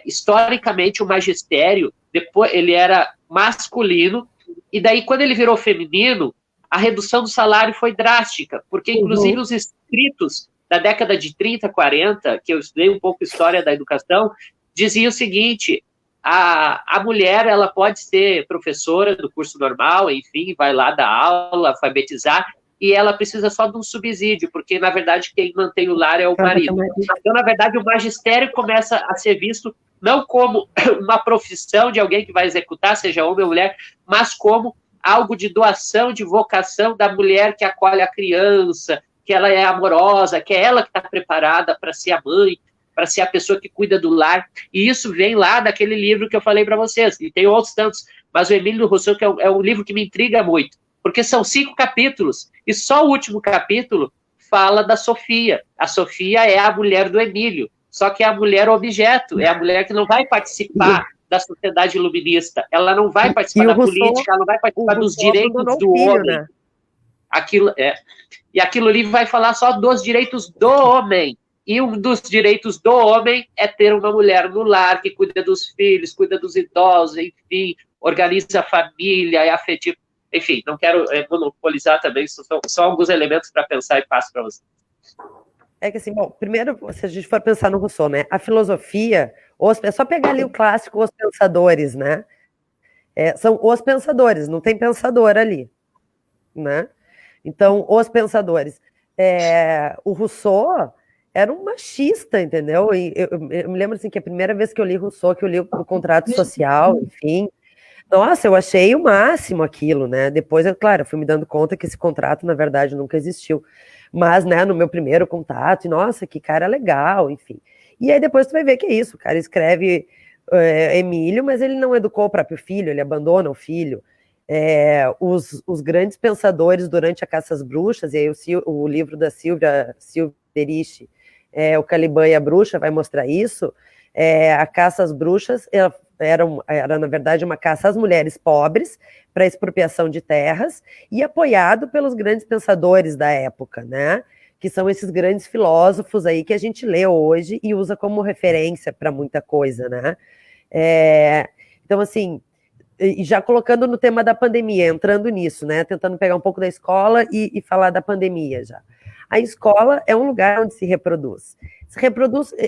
[SPEAKER 1] Historicamente, o magistério, depois ele era masculino, e daí, quando ele virou feminino, a redução do salário foi drástica, porque, inclusive, os escritos da década de 30, 40, que eu estudei um pouco história da educação, dizia o seguinte, a mulher, ela pode ser professora do curso normal, enfim, vai lá dar aula, alfabetizar, e ela precisa só de um subsídio, porque, na verdade, quem mantém o lar é o marido. Então, na verdade, o magistério começa a ser visto não como uma profissão de alguém que vai executar, seja homem ou mulher, mas como algo de doação, de vocação da mulher que acolhe a criança, que ela é amorosa, que é ela que está preparada para ser a mãe, para ser a pessoa que cuida do lar. E isso vem lá daquele livro que eu falei para vocês, e tem outros tantos, mas o Emílio Rousseau, que é um livro que me intriga muito, porque são 5 capítulos, e só o último capítulo fala da Sofia. A Sofia é a mulher do Emílio, só que é a mulher objeto, é a mulher que não vai participar da sociedade iluminista, ela não vai participar da política, ela não vai participar dos direitos do homem. Né? E aquilo ali vai falar só dos direitos do homem. E um dos direitos do homem é ter uma mulher no lar que cuida dos filhos, cuida dos idosos, enfim, organiza a família, é afetivo. Enfim, não quero monopolizar também, são alguns elementos para pensar e passo para vocês.
[SPEAKER 2] É que assim, bom, primeiro, se a gente for pensar no Rousseau, né, a filosofia, é só pegar ali o clássico Os Pensadores, né, são os pensadores, não tem pensador ali, né, então, os pensadores. O Rousseau era um machista, entendeu, e eu me lembro assim que a primeira vez que eu li Rousseau, que eu li o Contrato Social, enfim, nossa, eu achei o máximo aquilo, né, depois, claro, eu fui me dando conta que esse contrato, na verdade, nunca existiu, mas, né, no meu primeiro contato, nossa, que cara legal, enfim. E aí depois tu vai ver que é isso, o cara escreve Emílio, mas ele não educou o próprio filho, ele abandona o filho. Os grandes pensadores durante a Caça às Bruxas, e aí o livro da Silvia Derich, O Caliban e a Bruxa, vai mostrar isso. A Caça às Bruxas era, na verdade, uma caça às mulheres pobres para expropriação de terras e apoiado pelos grandes pensadores da época, né? Que são esses grandes filósofos aí que a gente lê hoje e usa como referência para muita coisa, né? Então, assim, e já colocando no tema da pandemia, entrando nisso, né? Tentando pegar um pouco da escola e falar da pandemia já. A escola é um lugar onde se reproduz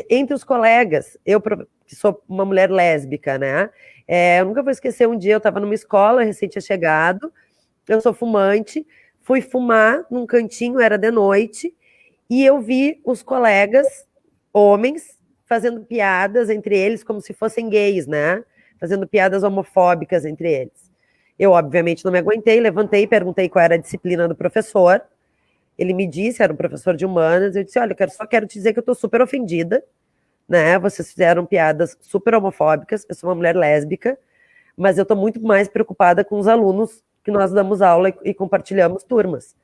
[SPEAKER 2] entre os colegas. Eu, que sou uma mulher lésbica, né? Eu nunca vou esquecer, um dia eu estava numa escola, recém tinha chegado, eu sou fumante, fui fumar num cantinho, era de noite, e eu vi os colegas, homens, fazendo piadas entre eles como se fossem gays, né? Fazendo piadas homofóbicas entre eles. Eu, obviamente, não me aguentei, levantei, perguntei qual era a disciplina do professor. Ele me disse, era um professor de humanas, eu disse, olha, só quero te dizer que eu estou super ofendida, né? Vocês fizeram piadas super homofóbicas, eu sou uma mulher lésbica, mas eu estou muito mais preocupada com os alunos que nós damos aula e compartilhamos turmas.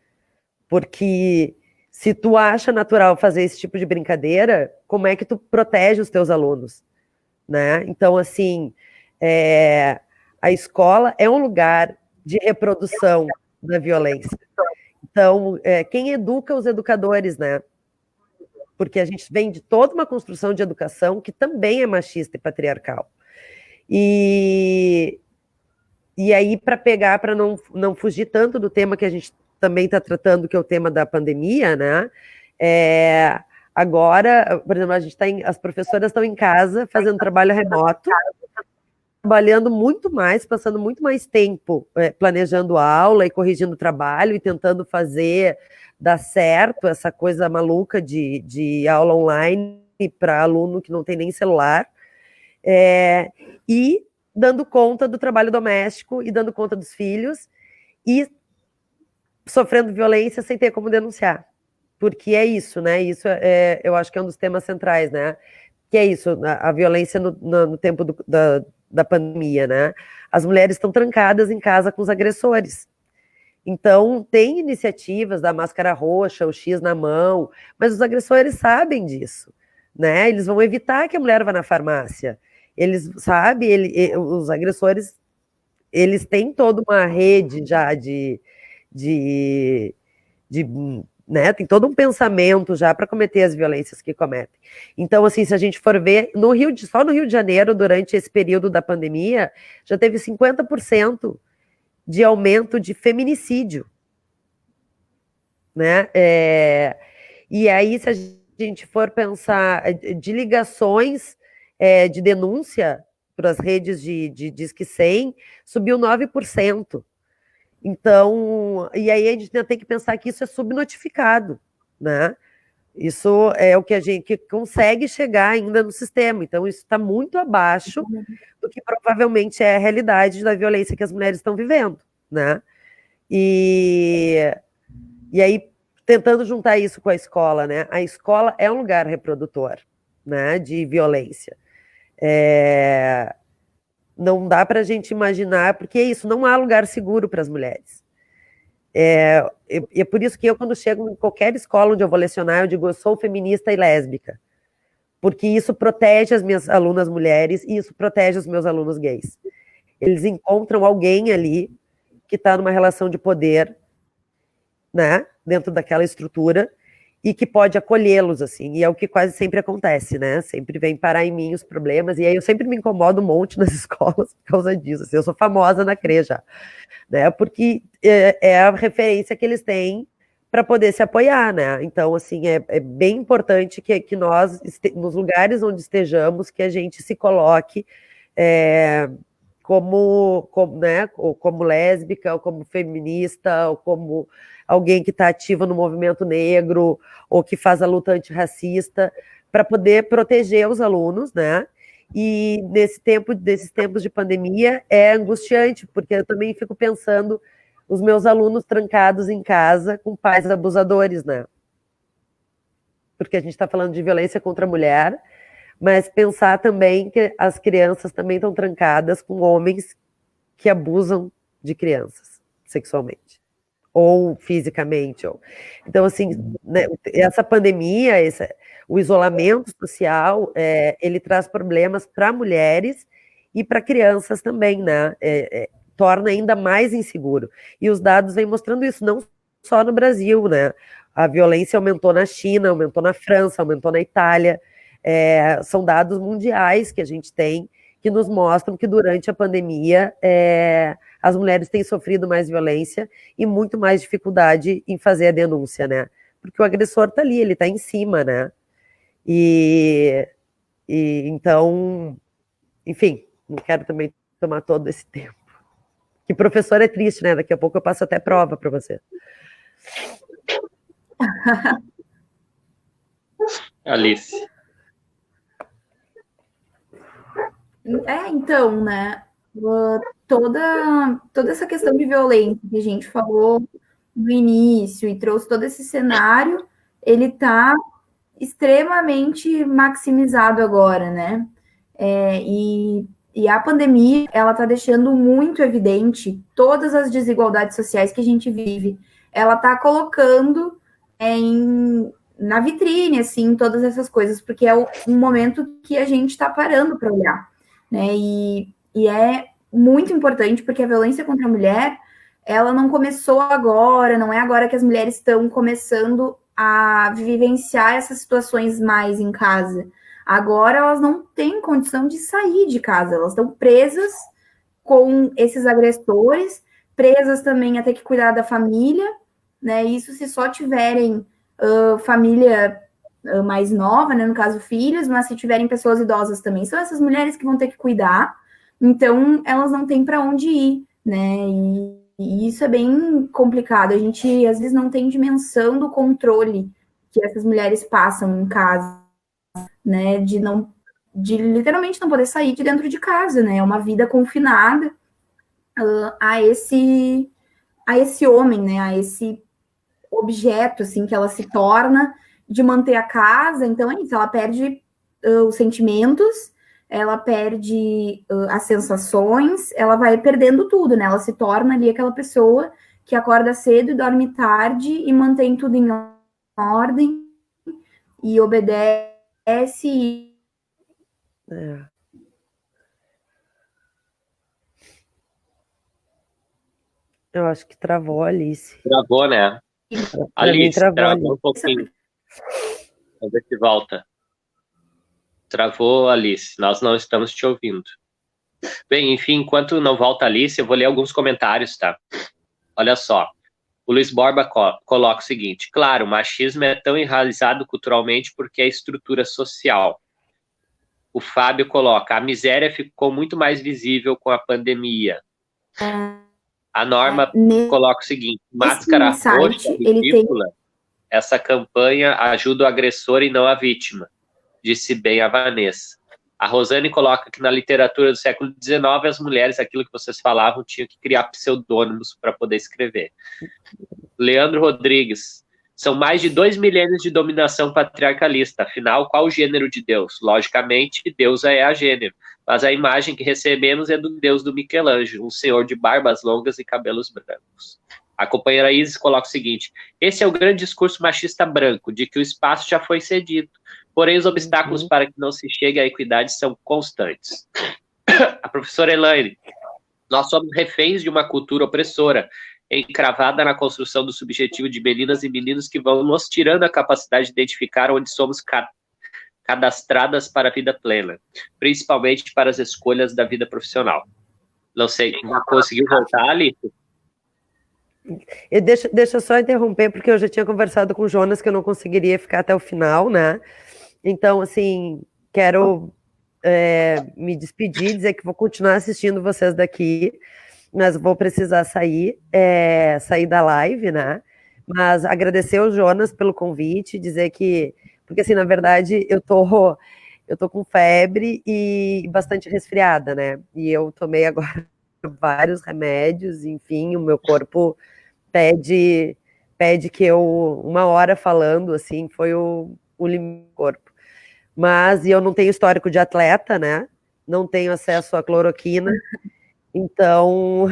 [SPEAKER 2] Porque se tu acha natural fazer esse tipo de brincadeira, como é que tu protege os teus alunos? Né? Então, assim, a escola é um lugar de reprodução da violência. Então, quem educa os educadores, né? Porque a gente vem de toda uma construção de educação que também é machista e patriarcal. E aí, para não fugir tanto do tema que a gente também está tratando, que é o tema da pandemia, né? Agora, por exemplo, as professoras estão em casa fazendo trabalho remoto, trabalhando muito mais, passando muito mais tempo planejando aula e corrigindo trabalho e tentando dar certo essa coisa maluca de aula online para aluno que não tem nem celular, e dando conta do trabalho doméstico e dando conta dos filhos e sofrendo violência sem ter como denunciar. Porque é isso, né? Isso eu acho que é um dos temas centrais, né? Que é isso, a violência no tempo da pandemia, né? As mulheres estão trancadas em casa com os agressores. Então, tem iniciativas da máscara roxa, o X na mão, mas os agressores sabem disso, né? Eles vão evitar que a mulher vá na farmácia. Eles, os agressores, eles têm toda uma rede já né, tem todo um pensamento já para cometer as violências que cometem. Então, assim, se a gente for ver, só no Rio de Janeiro, durante esse período da pandemia, já teve 50% de aumento de feminicídio, né? E aí, se a gente for pensar de ligações de denúncia para as redes de Disque 100, subiu 9%. Então, e aí a gente tem que pensar que isso é subnotificado, né? Isso é o que a gente consegue chegar ainda no sistema. Então, isso está muito abaixo do que provavelmente é a realidade da violência que as mulheres estão vivendo, né? E aí, tentando juntar isso com a escola, né? A escola é um lugar reprodutor, né? De violência. Não dá para a gente imaginar, porque é isso, não há lugar seguro para as mulheres. É por isso que eu, quando chego em qualquer escola onde eu vou lecionar, eu digo, eu sou feminista e lésbica. porque isso protege as minhas alunas mulheres e isso protege os meus alunos gays. Eles encontram alguém ali que está numa relação de poder, né, dentro daquela estrutura, e que pode acolhê-los, assim, e é o que quase sempre acontece, né, sempre vem parar em mim os problemas, e aí eu sempre me incomodo um monte nas escolas por causa disso, assim, eu sou famosa na CRE já, né, porque é a referência que eles têm para poder se apoiar, né, então, assim, é bem importante que nós, nos lugares onde estejamos, que a gente se coloque né, ou como lésbica, ou como feminista, ou como alguém que está ativa no movimento negro, ou que faz a luta antirracista, para poder proteger os alunos, né? E desses tempos de pandemia é angustiante, porque eu também fico pensando os meus alunos trancados em casa com pais abusadores, né? Porque a gente está falando de violência contra a mulher, mas pensar também que as crianças também estão trancadas com homens que abusam de crianças sexualmente ou fisicamente. Então, assim, né, essa pandemia, o isolamento social, ele traz problemas para mulheres e para crianças também, né? Torna ainda mais inseguro. E os dados vêm mostrando isso, não só no Brasil, né? A violência aumentou na China, aumentou na França, aumentou na Itália. São dados mundiais que a gente tem que nos mostram que durante a pandemia as mulheres têm sofrido mais violência e muito mais dificuldade em fazer a denúncia, né? Porque o agressor está ali, ele está em cima, né? E então, enfim, não quero também tomar todo esse tempo. Que professor é triste, né? Daqui a pouco eu passo até prova para você.
[SPEAKER 1] Alice.
[SPEAKER 3] Então, né, toda essa questão de violência que a gente falou no início e trouxe todo esse cenário, ele está extremamente maximizado agora, né? E a pandemia, ela está deixando muito evidente todas as desigualdades sociais que a gente vive. Ela está colocando na vitrine, assim, todas essas coisas, porque é um momento que a gente está parando para olhar, né? E é muito importante, porque a violência contra a mulher, ela não começou agora, não é agora que as mulheres estão começando a vivenciar essas situações mais em casa. Agora elas não têm condição de sair de casa, elas estão presas com esses agressores, presas também a ter que cuidar da família, né? Isso se só tiverem família mais nova, né? No caso, filhos, mas se tiverem pessoas idosas também, são essas mulheres que vão ter que cuidar, então elas não têm para onde ir, né? E isso é bem complicado, a gente às vezes não tem dimensão do controle que essas mulheres passam em casa, né? De literalmente não poder sair de dentro de casa, né? É uma vida confinada a esse homem, né? A esse objeto, assim, que ela se torna de manter a casa. Então é isso, ela perde os sentimentos, ela perde as sensações, ela vai perdendo tudo, né? Ela se torna ali aquela pessoa que acorda cedo e dorme tarde e mantém tudo em ordem e obedece.
[SPEAKER 2] Eu acho que travou a Alice.
[SPEAKER 1] Travou, né? Alice, travou um pouquinho. Vamos ver se volta. Travou, Alice. Nós não estamos te ouvindo. Bem, enfim, enquanto não volta a Alice, eu vou ler alguns comentários, tá? Olha só. O Luiz Borba coloca o seguinte: claro, o machismo é tão enraizado culturalmente porque é estrutura social. O Fábio coloca: a miséria ficou muito mais visível com a pandemia. A Norma coloca o seguinte: máscara roxa ridícula, essa campanha ajuda o agressor e não a vítima, disse bem a Vanessa. A Rosane coloca que na literatura do século XIX as mulheres, aquilo que vocês falavam, tinham que criar pseudônimos para poder escrever. Leandro Rodrigues: são mais de 2 milênios de dominação patriarcalista, afinal, qual o gênero de Deus? Logicamente, deusa é a gênero, mas a imagem que recebemos é do Deus do Michelangelo, um senhor de barbas longas e cabelos brancos. A companheira Isis coloca o seguinte: esse é o grande discurso machista branco, de que o espaço já foi cedido. Porém, os obstáculos para que não se chegue à equidade são constantes. A professora Elaine: nós somos reféns de uma cultura opressora, encravada na construção do subjetivo de meninas e meninos que vão nos tirando a capacidade de identificar onde somos cadastradas para a vida plena, principalmente para as escolhas da vida profissional. Não sei, conseguiu voltar, Alice?
[SPEAKER 2] Deixa eu só interromper, porque eu já tinha conversado com o Jonas que eu não conseguiria ficar até o final, né? Então, assim, quero me despedir, dizer que vou continuar assistindo vocês daqui, mas vou precisar sair da live, né? Mas agradecer ao Jonas pelo convite, dizer que, porque assim, na verdade, eu tô com febre e bastante resfriada, né? E eu tomei agora vários remédios, enfim, o meu corpo pede que eu, 1 hora falando, assim, foi o limite do corpo. Mas eu não tenho histórico de atleta, né? Não tenho acesso à cloroquina, então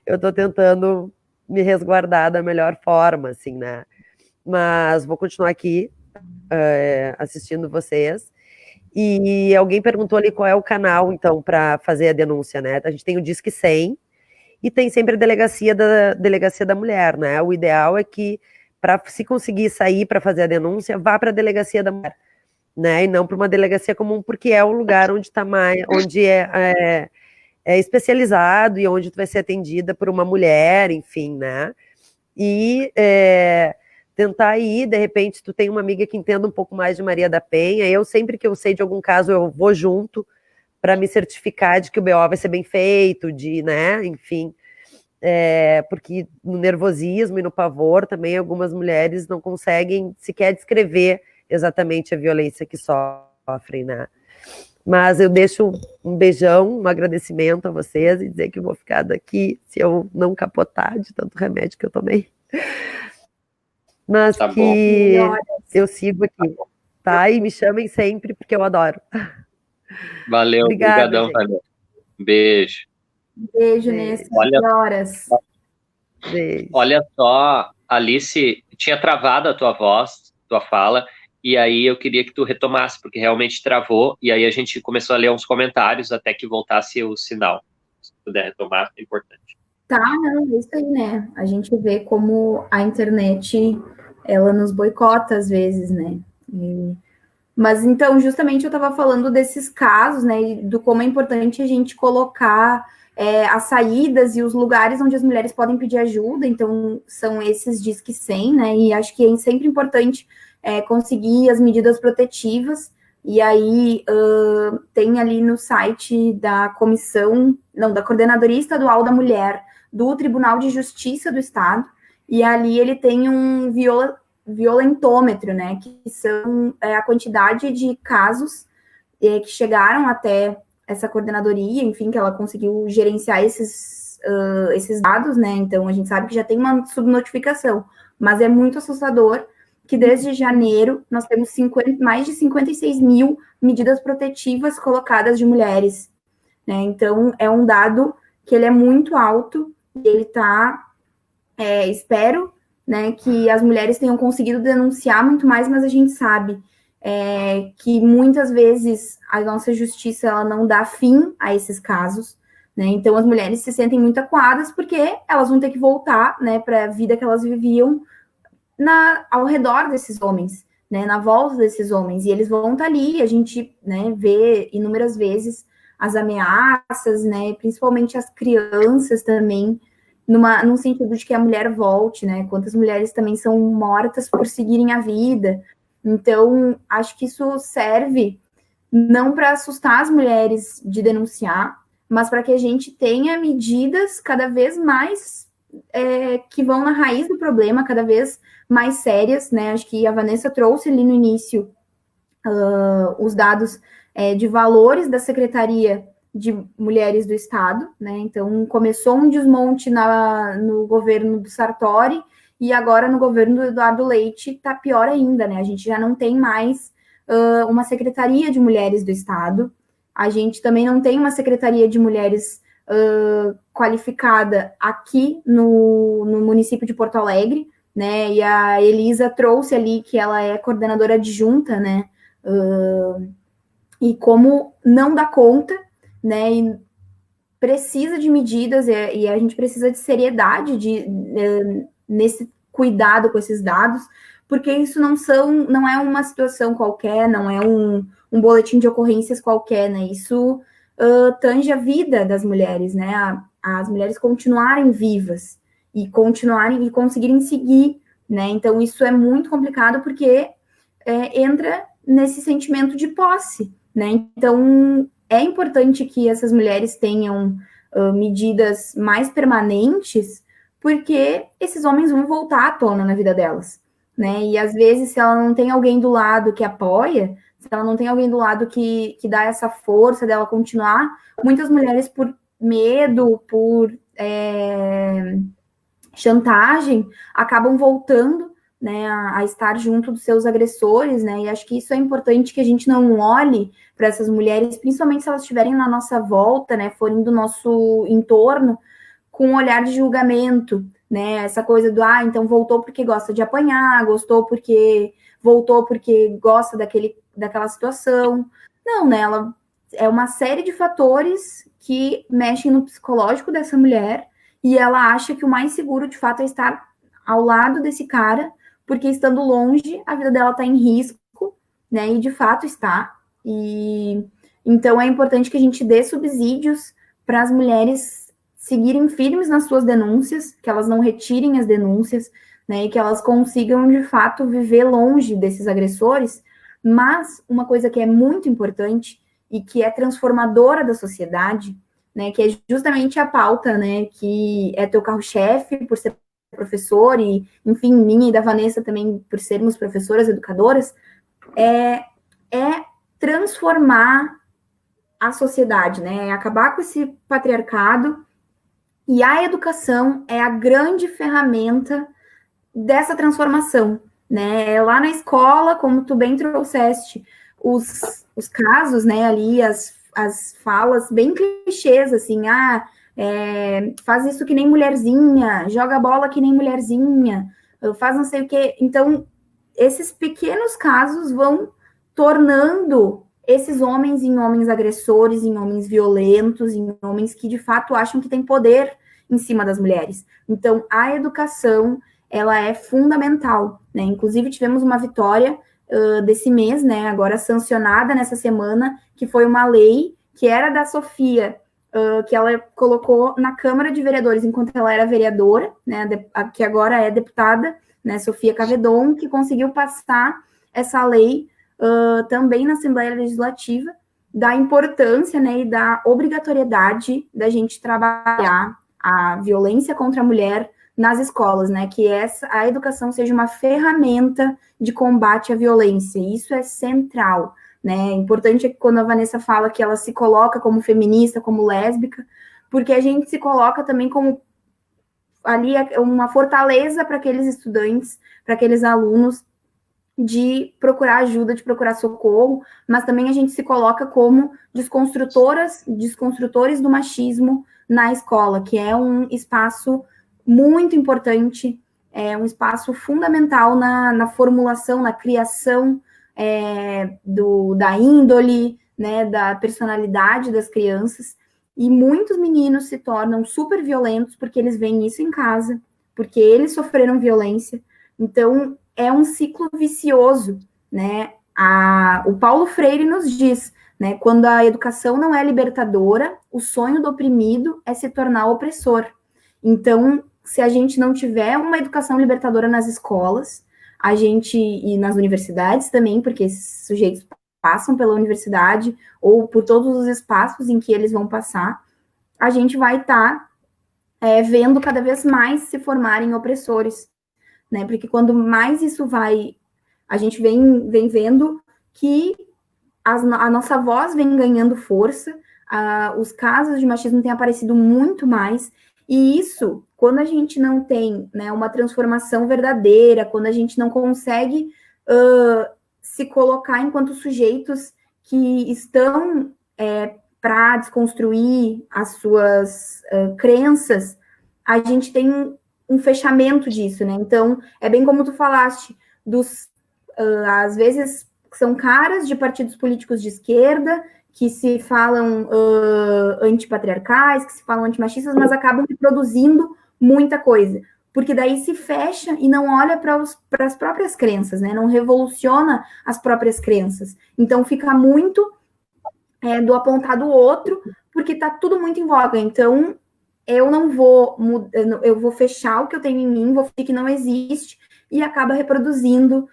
[SPEAKER 2] eu tô tentando me resguardar da melhor forma, assim, né? Mas vou continuar aqui assistindo vocês. E alguém perguntou ali qual é o canal, então, para fazer a denúncia, né? A gente tem o Disque 100 e tem sempre a delegacia da mulher, né? O ideal é que, para se conseguir sair para fazer a denúncia, vá para a delegacia da mulher, né? E não para uma delegacia comum, porque é o lugar onde está mais, onde é especializado e onde tu vai ser atendida por uma mulher, enfim, né? E tentar ir, de repente, tu tem uma amiga que entenda um pouco mais de Maria da Penha. Eu, sempre que eu sei de algum caso, eu vou junto para me certificar de que o BO vai ser bem feito, né, enfim, porque no nervosismo e no pavor também algumas mulheres não conseguem sequer descrever exatamente a violência que sofrem, né. Mas eu deixo um beijão, um agradecimento a vocês e dizer que eu vou ficar daqui se eu não capotar de tanto remédio que eu tomei. Mas tá que bom. Eu sigo aqui, tá? E me chamem sempre, porque eu adoro.
[SPEAKER 1] Valeu, obrigadão, Valeu. Beijo.
[SPEAKER 3] Beijo, Nessa.
[SPEAKER 1] Olha só, Alice, tinha travado a tua voz, tua fala, e aí eu queria que tu retomasse, porque realmente travou, e aí a gente começou a ler uns comentários até que voltasse o sinal. Se puder retomar, é importante.
[SPEAKER 3] Tá, não, é isso aí, né? A gente vê como a internet, ela nos boicota às vezes, né? Mas, então, justamente eu estava falando desses casos, né, e do como é importante a gente colocar as saídas e os lugares onde as mulheres podem pedir ajuda. Então, são esses Disque 100, né, e acho que é sempre importante conseguir as medidas protetivas. E aí, tem ali no site da da Coordenadoria Estadual da Mulher, do Tribunal de Justiça do Estado, e ali ele tem um violentômetro, né, que são a quantidade de casos que chegaram até essa coordenadoria, enfim, que ela conseguiu gerenciar esses dados, né, então a gente sabe que já tem uma subnotificação, mas é muito assustador que desde janeiro nós temos mais de 56 mil medidas protetivas colocadas de mulheres, né, então é um dado que ele é muito alto, e ele está, espero, né, que as mulheres tenham conseguido denunciar muito mais, mas a gente sabe que muitas vezes a nossa justiça ela não dá fim a esses casos, né, então as mulheres se sentem muito acuadas porque elas vão ter que voltar, né, para a vida que elas viviam ao redor desses homens, né, na volta desses homens, e eles vão estar ali, a gente, né, vê inúmeras vezes as ameaças, né, principalmente as crianças também, num sentido de que a mulher volte, né? Quantas mulheres também são mortas por seguirem a vida. Então, acho que isso serve não para assustar as mulheres de denunciar, mas para que a gente tenha medidas cada vez mais que vão na raiz do problema, cada vez mais sérias, né? Acho que a Vanessa trouxe ali no início os dados de valores da Secretaria de Mulheres do Estado, né? Então, começou um desmonte no governo do Sartori e agora no governo do Eduardo Leite está pior ainda, né? A gente já não tem mais uma Secretaria de Mulheres do Estado, a gente também não tem uma Secretaria de Mulheres qualificada aqui no município de Porto Alegre, né? E a Elisa trouxe ali que ela é coordenadora adjunta, né? E como não dá conta, né? E precisa de medidas e a gente precisa de seriedade nesse cuidado com esses dados, porque isso não é uma situação qualquer, não é um boletim de ocorrências qualquer, né? Isso tange a vida das mulheres, né? As mulheres continuarem vivas e conseguirem seguir, né? Então isso é muito complicado porque entra nesse sentimento de posse, né? Então é importante que essas mulheres tenham medidas mais permanentes, porque esses homens vão voltar à tona na vida delas, né? E às vezes, se ela não tem alguém do lado que apoia, se ela não tem alguém do lado que dá essa força dela continuar, muitas mulheres, por medo, por chantagem, acabam voltando, né, a estar junto dos seus agressores, né, e acho que isso é importante que a gente não olhe para essas mulheres, principalmente se elas estiverem na nossa volta, né, forem do nosso entorno, com um olhar de julgamento, né, essa coisa do, então voltou porque gosta de apanhar, voltou porque gosta daquela situação. Não, né, ela é uma série de fatores que mexem no psicológico dessa mulher, e ela acha que o mais seguro, de fato, é estar ao lado desse cara, porque estando longe, a vida dela está em risco, né? E de fato está. E então é importante que a gente dê subsídios para as mulheres seguirem firmes nas suas denúncias, que elas não retirem as denúncias, né? E que elas consigam, de fato, viver longe desses agressores. Mas uma coisa que é muito importante e que é transformadora da sociedade, né? Que é justamente a pauta, né? Que é teu carro-chefe, por ser professor, e, enfim, minha e da Vanessa também, por sermos professoras, educadoras, é transformar a sociedade, né? É acabar com esse patriarcado, e a educação é a grande ferramenta dessa transformação, né? Lá na escola, como tu bem trouxeste, os casos, né, ali, as falas bem clichês, assim, faz isso que nem mulherzinha, joga bola que nem mulherzinha, faz não sei o quê. Então, esses pequenos casos vão tornando esses homens em homens agressores, em homens violentos, em homens que, de fato, acham que têm poder em cima das mulheres. Então, a educação, ela é fundamental, né? Inclusive, tivemos uma vitória desse mês, né, agora sancionada nessa semana, que foi uma lei que era da Sofia, que ela colocou na Câmara de Vereadores, enquanto ela era vereadora, né, que agora é deputada, né, Sofia Cavedon, que conseguiu passar essa lei também na Assembleia Legislativa, da importância, né, e da obrigatoriedade da gente trabalhar a violência contra a mulher nas escolas, né, que a educação seja uma ferramenta de combate à violência, isso é central, né, importante é que quando a Vanessa fala que ela se coloca como feminista, como lésbica, porque a gente se coloca também como ali uma fortaleza para aqueles estudantes, para aqueles alunos, de procurar ajuda, de procurar socorro, mas também a gente se coloca como desconstrutores do machismo na escola, que é um espaço muito importante, é um espaço fundamental na formulação, na criação da índole, né, da personalidade das crianças, e muitos meninos se tornam super violentos porque eles veem isso em casa, porque eles sofreram violência. Então, é um ciclo vicioso, né? O Paulo Freire nos diz, né, quando a educação não é libertadora, o sonho do oprimido é se tornar opressor. Então, se a gente não tiver uma educação libertadora nas escolas, e nas universidades também, porque esses sujeitos passam pela universidade ou por todos os espaços em que eles vão passar, a gente vai estar vendo cada vez mais se formarem opressores, né? Porque quando mais isso a gente vem vendo que a nossa voz vem ganhando força, os casos de machismo têm aparecido muito mais, e isso, quando a gente não tem, né, uma transformação verdadeira, quando a gente não consegue se colocar enquanto sujeitos que estão para desconstruir as suas crenças, a gente tem um fechamento disso, né? Então, é bem como tu falaste, às vezes são caras de partidos políticos de esquerda que se falam antipatriarcais, que se falam antimachistas, mas acabam produzindo muita coisa, porque daí se fecha e não olha para as próprias crenças, né? Não revoluciona as próprias crenças. Então fica muito do apontado outro, porque está tudo muito em voga. Então eu não vou eu vou fechar o que eu tenho em mim, vou fingir que não existe, e acaba reproduzindo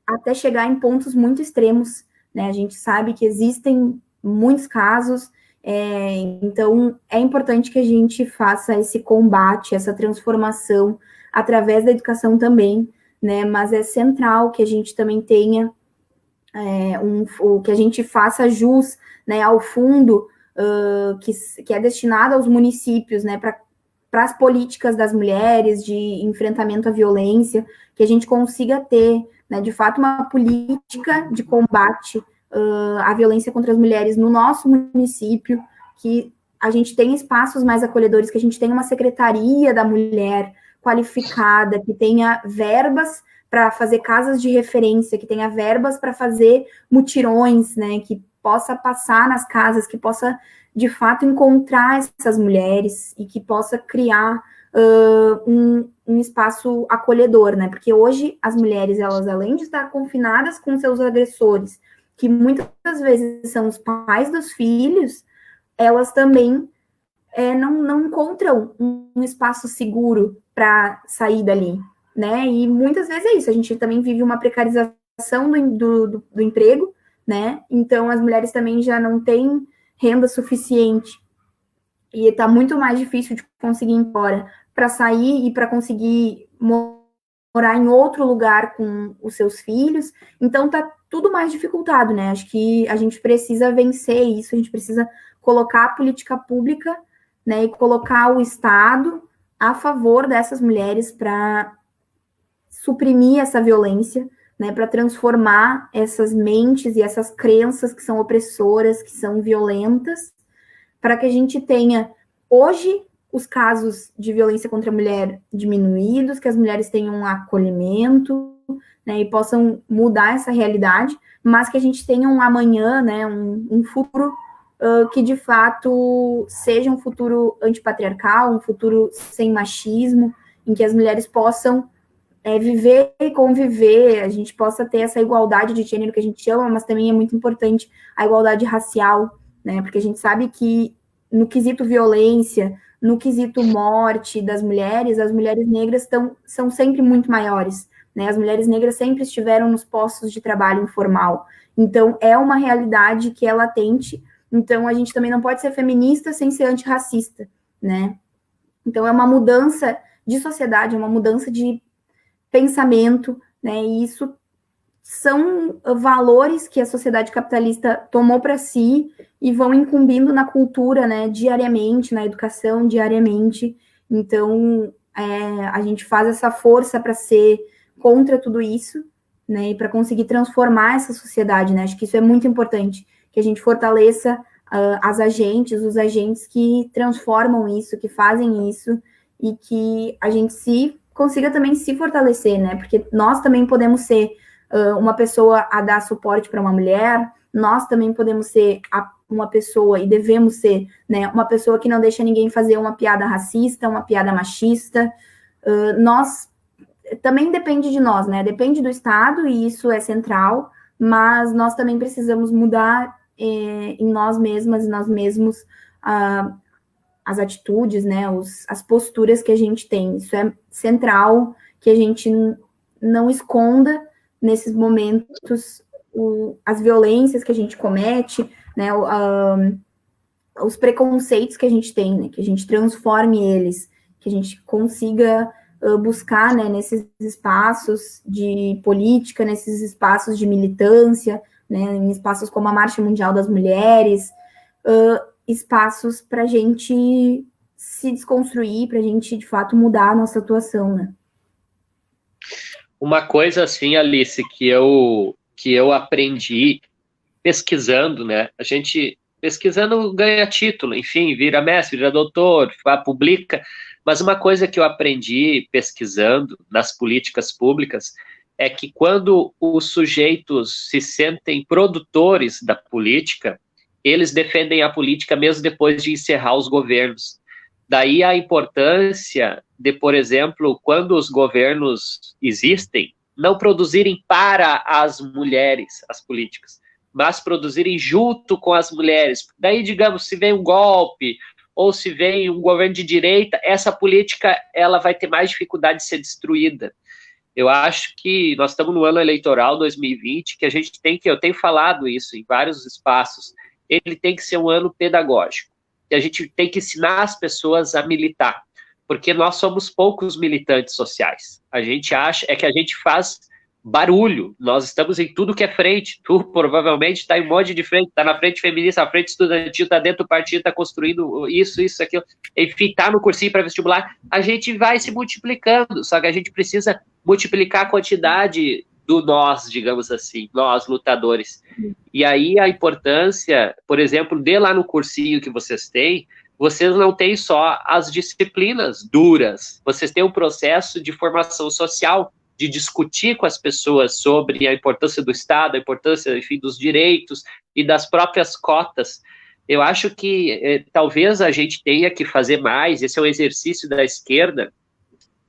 [SPEAKER 3] até chegar em pontos muito extremos, né? A gente sabe que existem muitos casos, então é importante que a gente faça esse combate, essa transformação através da educação também, né? Mas é central que a gente também tenha que a gente faça jus, né, ao fundo que é destinado aos municípios, né, para as políticas das mulheres de enfrentamento à violência, que a gente consiga ter, né, de fato, uma política de combate à violência contra as mulheres no nosso município, que a gente tenha espaços mais acolhedores, que a gente tenha uma secretaria da mulher qualificada, que tenha verbas para fazer casas de referência, que tenha verbas para fazer mutirões, né, que possa passar nas casas, que possa, de fato, encontrar essas mulheres e que possa criar um espaço acolhedor, né, porque hoje as mulheres, elas, além de estar confinadas com seus agressores, que muitas vezes são os pais dos filhos, elas também não encontram um espaço seguro para sair dali, né? E muitas vezes é isso, a gente também vive uma precarização do emprego, né? Então as mulheres também já não têm renda suficiente e está muito mais difícil de conseguir ir embora para sair e para conseguir morar em outro lugar com os seus filhos. Então tá tudo mais dificultado, né? Acho que a gente precisa vencer isso, a gente precisa colocar a política pública, né, e colocar o Estado a favor dessas mulheres para suprimir essa violência, né, para transformar essas mentes e essas crenças que são opressoras, que são violentas, para que a gente tenha, hoje, os casos de violência contra a mulher diminuídos, que as mulheres tenham um acolhimento, né, e possam mudar essa realidade, mas que a gente tenha um amanhã, né, um futuro que, de fato, seja um futuro antipatriarcal, um futuro sem machismo, em que as mulheres possam viver e conviver, a gente possa ter essa igualdade de gênero que a gente chama, mas também é muito importante a igualdade racial, né? Porque a gente sabe que no quesito violência, no quesito morte das mulheres, as mulheres negras são sempre muito maiores, né? As mulheres negras sempre estiveram nos postos de trabalho informal. Então, é uma realidade que é latente. Então, a gente também não pode ser feminista sem ser antirracista, né? Então, é uma mudança de sociedade, é uma mudança de pensamento, né? E isso são valores que a sociedade capitalista tomou para si e vão incumbindo na cultura, né? Diariamente, na educação, diariamente. Então, a gente faz essa força para ser contra tudo isso, né? E para conseguir transformar essa sociedade, né? Acho que isso é muito importante, que a gente fortaleça os agentes que transformam isso, que fazem isso, e que a gente consiga também se fortalecer, né? Porque nós também podemos ser uma pessoa a dar suporte para uma mulher, nós também podemos ser uma pessoa, e devemos ser, né, uma pessoa que não deixa ninguém fazer uma piada racista, uma piada machista. Nós também depende de nós, né? Depende do Estado, e isso é central, mas nós também precisamos mudar em nós mesmas, nós mesmos, as atitudes, né, as posturas que a gente tem. Isso é central, que a gente não esconda nesses momentos as violências que a gente comete, né, os preconceitos que a gente tem, né, que a gente transforme eles, que a gente consiga buscar, né, nesses espaços de política, nesses espaços de militância, né, em espaços como a Marcha Mundial das Mulheres, espaços para a gente se desconstruir, para a gente, de fato, mudar a nossa atuação, né?
[SPEAKER 1] Uma coisa, assim, Alice, que eu aprendi pesquisando, né? pesquisando ganha título, enfim, vira mestre, vira doutor, publica. Mas uma coisa que eu aprendi pesquisando nas políticas públicas é que quando os sujeitos se sentem produtores da política, eles defendem a política mesmo depois de encerrar os governos. Daí a importância de, por exemplo, quando os governos existem, não produzirem para as mulheres as políticas, mas produzirem junto com as mulheres. Daí, digamos, se vem um golpe ou se vem um governo de direita, essa política ela vai ter mais dificuldade de ser destruída. Eu acho que nós estamos no ano eleitoral 2020, que a gente tem que, eu tenho falado isso em vários espaços, ele tem que ser um ano pedagógico. E a gente tem que ensinar as pessoas a militar, porque nós somos poucos militantes sociais. A gente acha é que a gente faz barulho, nós estamos em tudo que é frente, tu provavelmente está em um monte de frente, está na frente feminista, na frente estudantil, está dentro do partido, está construindo isso, aquilo, enfim, está no cursinho para vestibular, a gente vai se multiplicando, só que a gente precisa multiplicar a quantidade do nós, digamos assim, nós lutadores. E aí a importância, por exemplo, de lá no cursinho que vocês têm, vocês não têm só as disciplinas duras, vocês têm um processo de formação social, de discutir com as pessoas sobre a importância do Estado, a importância, enfim, dos direitos e das próprias cotas. Eu acho que talvez a gente tenha que fazer mais, esse é um exercício da esquerda,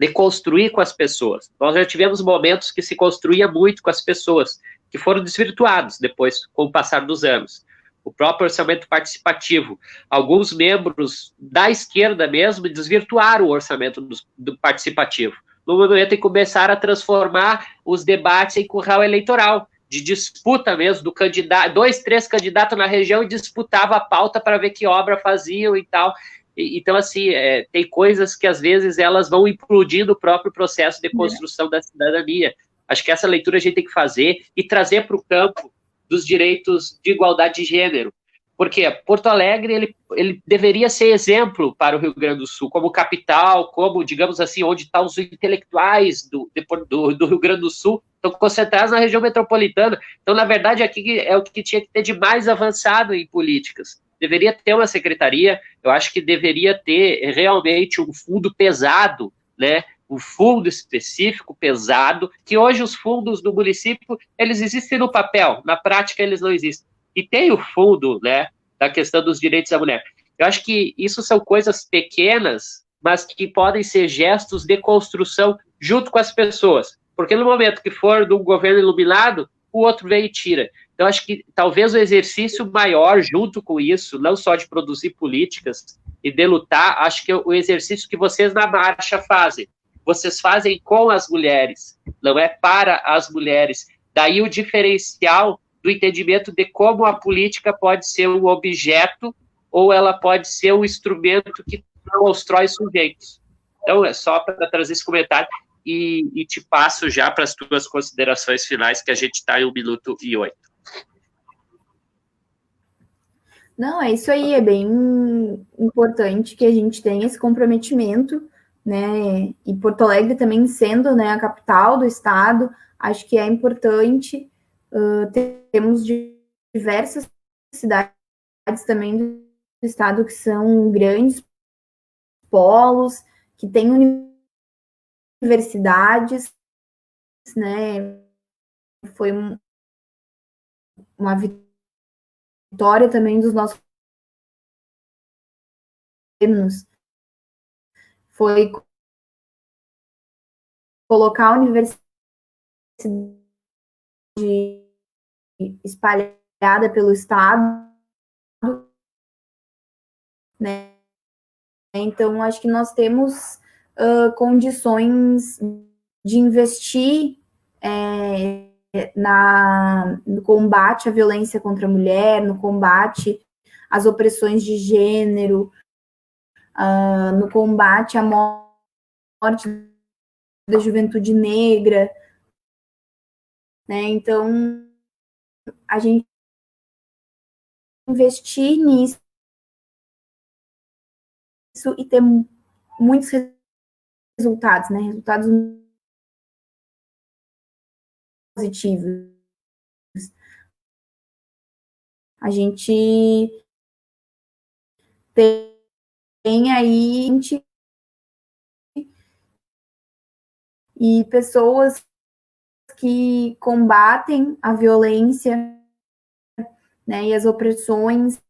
[SPEAKER 1] de construir com as pessoas. Nós já tivemos momentos que se construía muito com as pessoas, que foram desvirtuados depois, com o passar dos anos. O próprio orçamento participativo. Alguns membros da esquerda mesmo desvirtuaram o orçamento do participativo. No momento em que começaram a transformar os debates em curral eleitoral, de disputa mesmo, do candidato, 2, 3 candidatos na região e disputava a pauta para ver que obra faziam e tal. Então, assim, tem coisas que às vezes elas vão implodindo o próprio processo de construção da cidadania. Acho que essa leitura a gente tem que fazer e trazer para o campo dos direitos de igualdade de gênero. Porque Porto Alegre, ele deveria ser exemplo para o Rio Grande do Sul, como capital, como, digamos assim, onde estão os intelectuais do Rio Grande do Sul, estão concentrados na região metropolitana. Então, na verdade, aqui é o que tinha que ter de mais avançado em políticas. Deveria ter uma secretaria, eu acho que deveria ter realmente um fundo pesado, né? Um fundo específico, pesado, que hoje os fundos do município, eles existem no papel, na prática eles não existem. E tem o fundo, né, da questão dos direitos da mulher. Eu acho que isso são coisas pequenas, mas que podem ser gestos de construção junto com as pessoas. Porque no momento que for de um governo iluminado, o outro vem e tira. Então, acho que talvez o exercício maior junto com isso, não só de produzir políticas e de lutar, acho que o exercício que vocês na marcha fazem, vocês fazem com as mulheres, não é para as mulheres. Daí o diferencial do entendimento de como a política pode ser um objeto ou ela pode ser um instrumento que constrói sujeitos. Então, é só para trazer esse comentário e te passo já para as tuas considerações finais, que a gente está em 1 minuto e 8.
[SPEAKER 3] Não, é isso aí, é bem importante que a gente tenha esse comprometimento, né? E Porto Alegre também sendo, né, a capital do estado, acho que é importante. Temos diversas cidades também do estado que são grandes polos, que têm universidades, né? Foi uma vitória também dos nossos governos, foi colocar a universidade espalhada pelo estado, né? Então, acho que nós temos condições de investir no combate à violência contra a mulher, no combate às opressões de gênero, no combate à morte da juventude negra, né? Então, a gente investir nisso e ter muitos resultados, né? Resultados positivos. A gente tem aí e pessoas que combatem a violência, né, e as opressões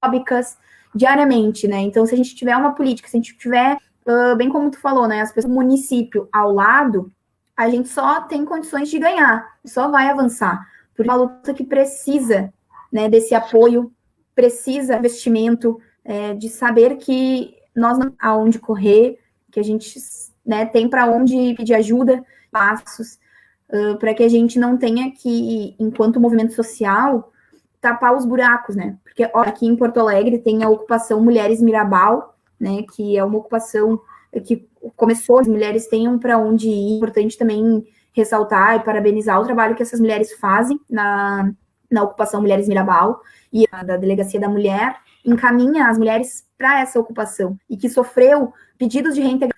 [SPEAKER 3] fóbicas diariamente, né? Então, se a gente tiver uma política, se a gente tiver, bem como tu falou, né, as pessoas do município ao lado, a gente só tem condições de ganhar, só vai avançar. Porque é uma luta que precisa, né, desse apoio, precisa de investimento, de saber que nós não temos aonde correr, que a gente, né, tem para onde pedir ajuda, passos, para que a gente não tenha que, enquanto movimento social, tapar os buracos, né? Porque ó, aqui em Porto Alegre tem a ocupação Mulheres Mirabal, né? Que é uma ocupação que começou, as mulheres tenham para onde ir. É importante também ressaltar e parabenizar o trabalho que essas mulheres fazem na ocupação Mulheres Mirabal, e a da Delegacia da Mulher encaminha as mulheres para essa ocupação, e que sofreu pedidos de reintegração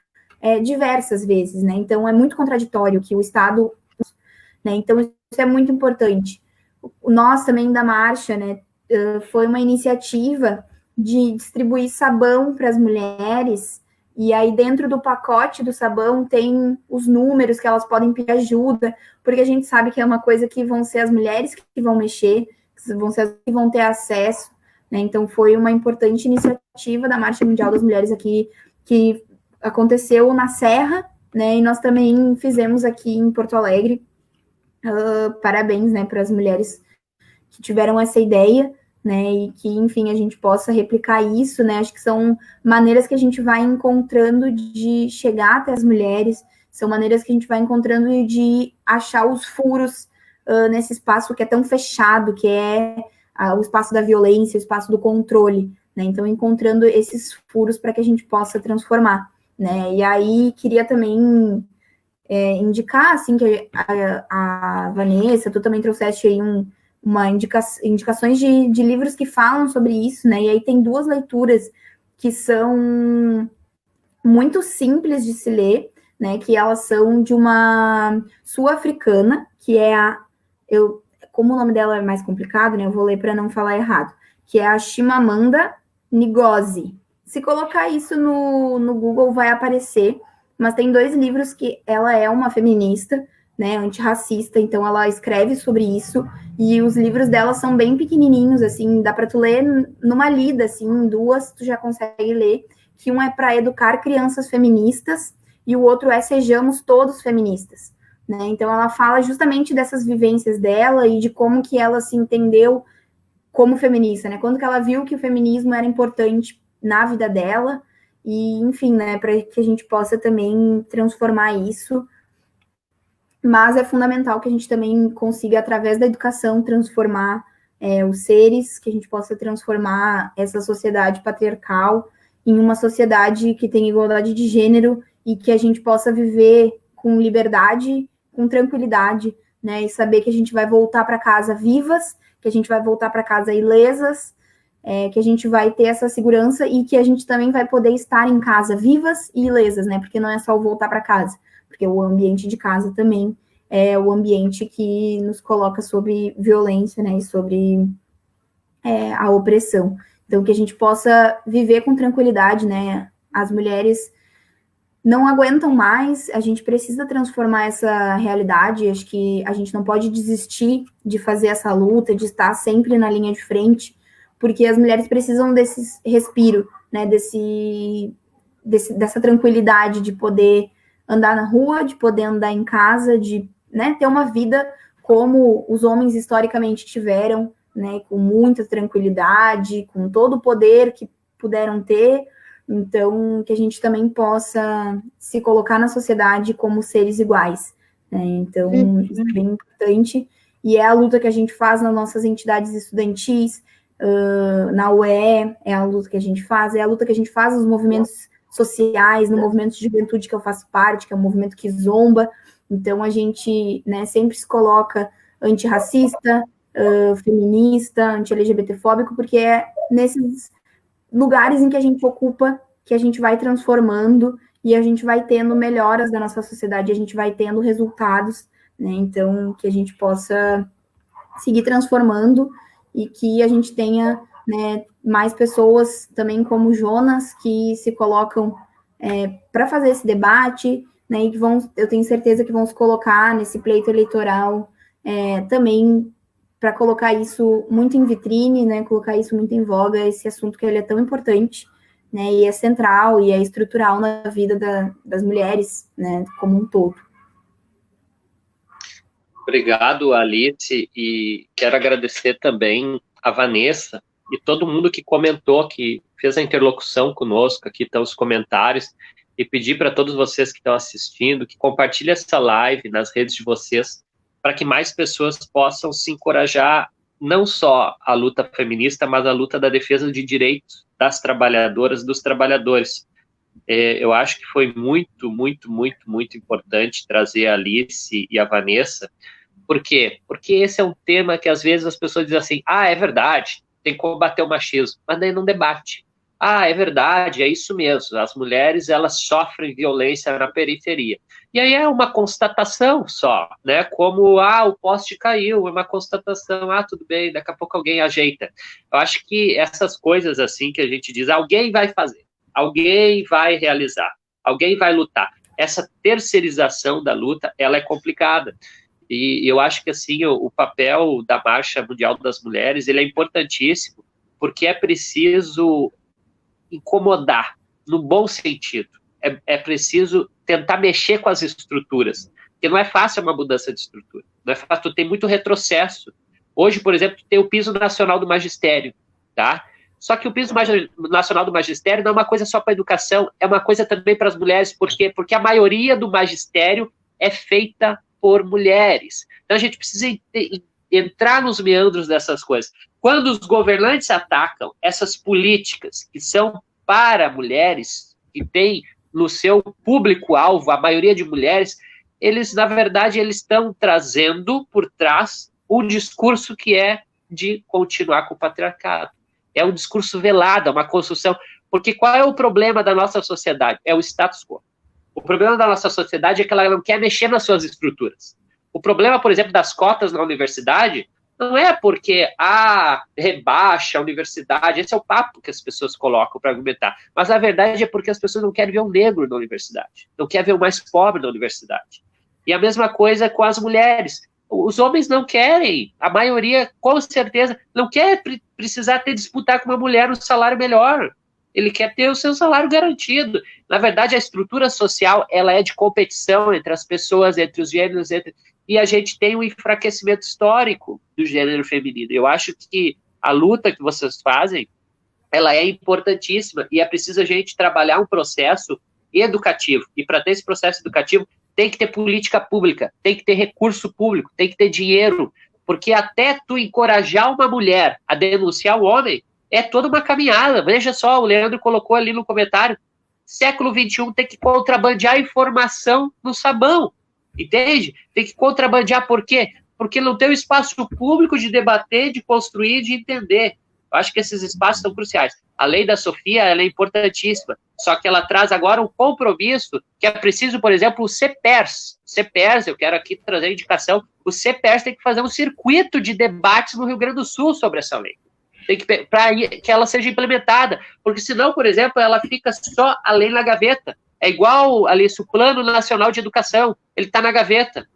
[SPEAKER 3] diversas vezes, né? Então é muito contraditório que o Estado, né? Então isso é muito importante. Nós também da marcha, né, foi uma iniciativa de distribuir sabão para as mulheres, e aí dentro do pacote do sabão tem os números que elas podem pedir ajuda, porque a gente sabe que é uma coisa que vão ser as mulheres que vão mexer, que vão ser as que vão ter acesso, né? Então foi uma importante iniciativa da Marcha Mundial das Mulheres aqui, que aconteceu na Serra, né, e nós também fizemos aqui em Porto Alegre. Parabéns, né, para as mulheres que tiveram essa ideia, né, e que, enfim, a gente possa replicar isso, né, acho que são maneiras que a gente vai encontrando de chegar até as mulheres, são maneiras que a gente vai encontrando de achar os furos nesse espaço que é tão fechado, que é o espaço da violência, o espaço do controle, né, então encontrando esses furos para que a gente possa transformar, né, e aí queria também indicar, assim, que a Vanessa, tu também trouxeste aí indicações de livros que falam sobre isso, né, e aí tem 2 leituras que são muito simples de se ler, né, que elas são de uma sul-africana, que é como o nome dela é mais complicado, né, eu vou ler para não falar errado, que é a Chimamanda Ngozi. Se colocar isso no Google vai aparecer, mas tem 2 livros que ela é uma feminista, né, antirracista, então ela escreve sobre isso, e os livros dela são bem pequenininhos, assim, dá para tu ler numa lida, assim, em 2 tu já consegue ler, que um é para educar crianças feministas, e o outro é Sejamos Todos Feministas, né, então ela fala justamente dessas vivências dela, e de como que ela se entendeu como feminista, né, quando que ela viu que o feminismo era importante na vida dela, e, enfim, né, para que a gente possa também transformar isso, mas é fundamental que a gente também consiga, através da educação, transformar os seres, que a gente possa transformar essa sociedade patriarcal em uma sociedade que tem igualdade de gênero e que a gente possa viver com liberdade, com tranquilidade, né, e saber que a gente vai voltar para casa vivas, que a gente vai voltar para casa ilesas, que a gente vai ter essa segurança e que a gente também vai poder estar em casa vivas e ilesas, né? Porque não é só voltar para casa, porque o ambiente de casa também é o ambiente que nos coloca sob violência, né? E sobre a opressão. Então, que a gente possa viver com tranquilidade, né? As mulheres não aguentam mais, a gente precisa transformar essa realidade, acho que a gente não pode desistir de fazer essa luta, de estar sempre na linha de frente, porque as mulheres precisam desse respiro, né, dessa tranquilidade de poder andar na rua, de poder andar em casa, de, né, ter uma vida como os homens historicamente tiveram, né, com muita tranquilidade, com todo o poder que puderam ter. Então, que a gente também possa se colocar na sociedade como seres iguais, né? Então, isso é bem importante, e é a luta que a gente faz nas nossas entidades estudantis, na UE, é a luta que a gente faz, é a luta que a gente faz nos movimentos sociais, no movimento de juventude que eu faço parte, que é o movimento Kizomba. Então, a gente, né, sempre se coloca antirracista, feminista, anti-LGBTfóbico, porque é nesses lugares em que a gente ocupa, que a gente vai transformando e a gente vai tendo melhoras da nossa sociedade, a gente vai tendo resultados, né? Então, que a gente possa seguir transformando e que a gente tenha, né, mais pessoas também como Jonas que se colocam para fazer esse debate, né, e que eu tenho certeza que vão se colocar nesse pleito eleitoral também para colocar isso muito em vitrine, né, colocar isso muito em voga, esse assunto que ele é tão importante, né, e é central e é estrutural na vida das mulheres, né, como um todo.
[SPEAKER 1] Obrigado, Alice, e quero agradecer também a Vanessa e todo mundo que comentou, que fez a interlocução conosco, aqui estão os comentários, e pedir para todos vocês que estão assistindo, que compartilhem essa live nas redes de vocês, para que mais pessoas possam se encorajar, não só a luta feminista, mas a luta da defesa de direitos das trabalhadoras, dos trabalhadores. Eu acho que foi muito, muito, muito, muito importante trazer a Alice e a Vanessa. Por quê? Porque esse é um tema que às vezes as pessoas dizem assim, é verdade, tem que combater o machismo, mas daí não debate. É verdade, é isso mesmo, as mulheres, elas sofrem violência na periferia. E aí é uma constatação só, né? Como, o poste caiu, é uma constatação, tudo bem, daqui a pouco alguém ajeita. Eu acho que essas coisas assim que a gente diz, alguém vai fazer, alguém vai realizar, alguém vai lutar. Essa terceirização da luta, ela é complicada. E eu acho que assim, o papel da Marcha Mundial das Mulheres, ele é importantíssimo, porque é preciso incomodar, no bom sentido. É preciso tentar mexer com as estruturas, porque não é fácil uma mudança de estrutura, não é fácil, tem muito retrocesso. Hoje, por exemplo, tem o piso nacional do magistério, tá? Só que o piso nacional do magistério não é uma coisa só para a educação, é uma coisa também para as mulheres, por quê? Porque a maioria do magistério é feita por mulheres. Então a gente precisa entrar nos meandros dessas coisas. Quando os governantes atacam essas políticas que são para mulheres, que têm no seu público-alvo a maioria de mulheres, eles, na verdade, eles estão trazendo por trás um discurso que é de continuar com o patriarcado. É um discurso velado, é uma construção. Porque qual é o problema da nossa sociedade? É o status quo. O problema da nossa sociedade é que ela não quer mexer nas suas estruturas. O problema, por exemplo, das cotas na universidade não é porque rebaixa a universidade, esse é o papo que as pessoas colocam para argumentar, mas a verdade é porque as pessoas não querem ver um negro na universidade, não querem ver o mais pobre na universidade. E a mesma coisa com as mulheres. Os homens não querem, a maioria, com certeza, não quer precisar disputar com uma mulher um salário melhor. Ele quer ter o seu salário garantido. Na verdade, a estrutura social, ela é de competição entre as pessoas, entre os gêneros, e a gente tem um enfraquecimento histórico do gênero feminino. Eu acho que a luta que vocês fazem, ela é importantíssima, e é preciso a gente trabalhar um processo educativo. E para ter esse processo educativo, tem que ter política pública, tem que ter recurso público, tem que ter dinheiro, porque até tu encorajar uma mulher a denunciar o homem, é toda uma caminhada. Veja só, o Leandro colocou ali no comentário, século XXI tem que contrabandear informação no sabão, entende? Tem que contrabandear, por quê? Porque não tem o espaço público de debater, de construir, de entender. Eu acho que esses espaços são cruciais. A lei da Sofia, ela é importantíssima, só que ela traz agora um compromisso que é preciso, por exemplo, o CEPERS. CEPERS, eu quero aqui trazer a indicação, o CEPERS tem que fazer um circuito de debates no Rio Grande do Sul sobre essa lei. Para que ela seja implementada, porque senão, por exemplo, ela fica só a lei na gaveta. É igual, Alice, o Plano Nacional de Educação, ele está na gaveta.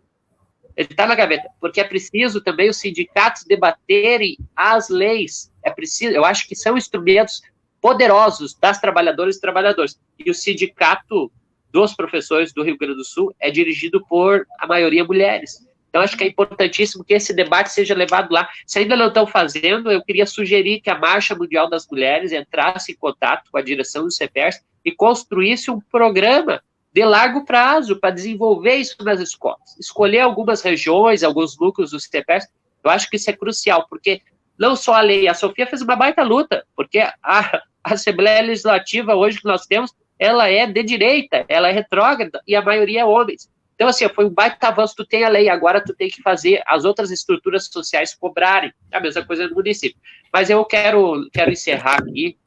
[SPEAKER 1] Ele está na gaveta, porque é preciso também os sindicatos debaterem as leis. É preciso, eu acho que são instrumentos poderosos das trabalhadoras e trabalhadores. E o sindicato dos professores do Rio Grande do Sul é dirigido por a maioria mulheres. Então, acho que é importantíssimo que esse debate seja levado lá. Se ainda não estão fazendo, eu queria sugerir que a Marcha Mundial das Mulheres entrasse em contato com a direção do CEPERS e construísse um programa de largo prazo para desenvolver isso nas escolas. Escolher algumas regiões, alguns núcleos do CEPERS, eu acho que isso é crucial, porque não só a lei, a Sofia fez uma baita luta, porque a Assembleia Legislativa hoje que nós temos, ela é de direita, ela é retrógrada e a maioria é homens. Então, assim, foi um baita avanço, tu tem a lei, agora tu tem que fazer as outras estruturas sociais cobrarem, a mesma coisa no município. Mas eu quero encerrar aqui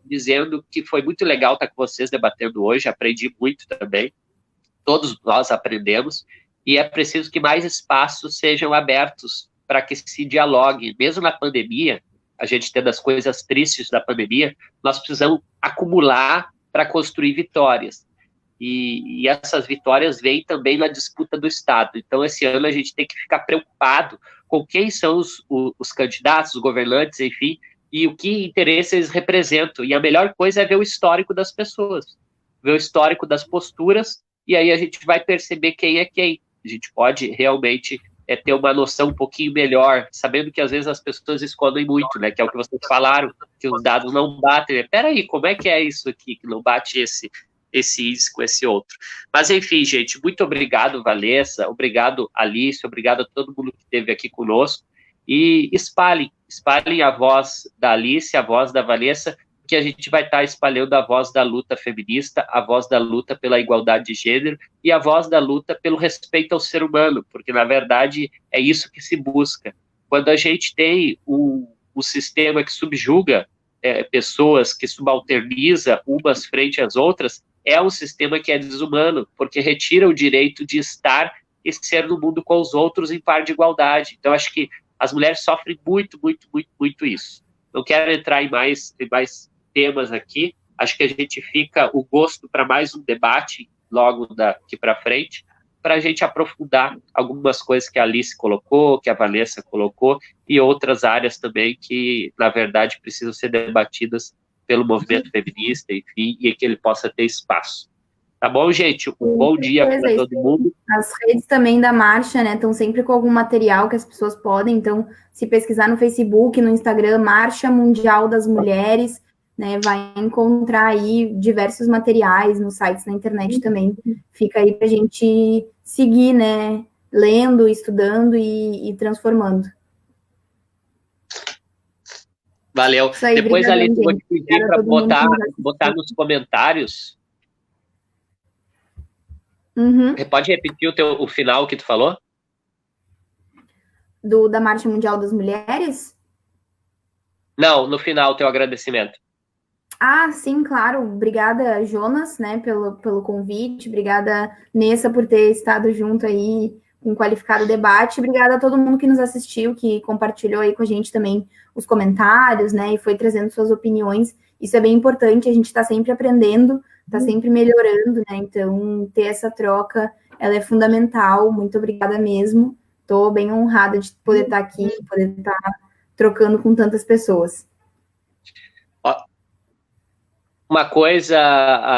[SPEAKER 1] dizendo que foi muito legal estar com vocês debatendo hoje, aprendi muito também, todos nós aprendemos, e é preciso que mais espaços sejam abertos para que se dialogue. Mesmo na pandemia, a gente tendo as coisas tristes da pandemia, nós precisamos acumular para construir vitórias. E essas vitórias vêm também na disputa do Estado. Então, esse ano a gente tem que ficar preocupado com quem são os candidatos, os governantes, enfim, e o que interesse eles representam. E a melhor coisa é ver o histórico das pessoas, ver o histórico das posturas, e aí a gente vai perceber quem é quem. A gente pode realmente ter uma noção um pouquinho melhor, sabendo que às vezes as pessoas escondem muito, né? Que é o que vocês falaram, que os dados não batem. Peraí, como é que é isso aqui, que não bate esse índice com esse outro? Mas, enfim, gente, muito obrigado, Valessa, obrigado, Alice, obrigado a todo mundo que esteve aqui conosco, e espalhem a voz da Alice, a voz da Valessa, que a gente vai estar espalhando a voz da luta feminista, a voz da luta pela igualdade de gênero e a voz da luta pelo respeito ao ser humano, porque, na verdade, é isso que se busca. Quando a gente tem um sistema que subjuga pessoas, que subalterniza umas frente às outras, é um sistema que é desumano, porque retira o direito de estar e ser no mundo com os outros em par de igualdade. Então, acho que as mulheres sofrem muito, muito, muito, muito isso. Não quero entrar em mais temas aqui, acho que a gente fica o gosto para mais um debate logo daqui para frente, para a gente aprofundar algumas coisas que a Alice colocou, que a Valessa colocou, e outras áreas também que, na verdade, precisam ser debatidas pelo movimento feminista, enfim, e que ele possa ter espaço. Tá bom, gente? Um bom dia para todo mundo.
[SPEAKER 3] As redes também da marcha, né, estão sempre com algum material que as pessoas podem, então, se pesquisar no Facebook, no Instagram, Marcha Mundial das Mulheres, né, vai encontrar aí diversos materiais nos sites na internet também. Fica aí para a gente seguir, né, lendo, estudando e transformando.
[SPEAKER 1] Valeu.
[SPEAKER 3] Aí,
[SPEAKER 1] depois, Alice, vou te pedir para botar nos comentários.
[SPEAKER 3] Uhum.
[SPEAKER 1] Pode repetir o final que tu falou?
[SPEAKER 3] Da Marcha Mundial das Mulheres?
[SPEAKER 1] Não, no final, teu agradecimento.
[SPEAKER 3] Ah, sim, claro. Obrigada, Jonas, né, pelo convite. Obrigada, Nessa, por ter estado junto aí com um qualificado debate. Obrigada a todo mundo que nos assistiu, que compartilhou aí com a gente também os comentários, né, e foi trazendo suas opiniões. Isso é bem importante, a gente está sempre aprendendo, está sempre melhorando, né, então ter essa troca, ela é fundamental. Muito obrigada mesmo. Estou bem honrada de poder estar aqui, poder estar trocando com tantas pessoas.
[SPEAKER 1] Uma coisa,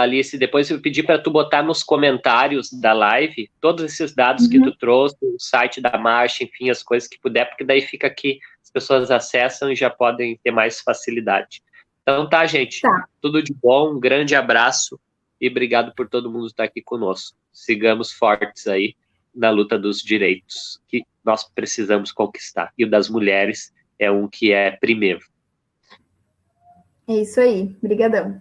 [SPEAKER 1] Alice, depois eu pedi para tu botar nos comentários da live todos esses dados que tu trouxe, o site da marcha, enfim, as coisas que puder, porque daí fica aqui, as pessoas acessam e já podem ter mais facilidade. Então tá, gente, tudo de bom, um grande abraço e obrigado por todo mundo estar aqui conosco. Sigamos fortes aí na luta dos direitos que nós precisamos conquistar. E o das mulheres é um que é primeiro.
[SPEAKER 3] É isso aí, brigadão.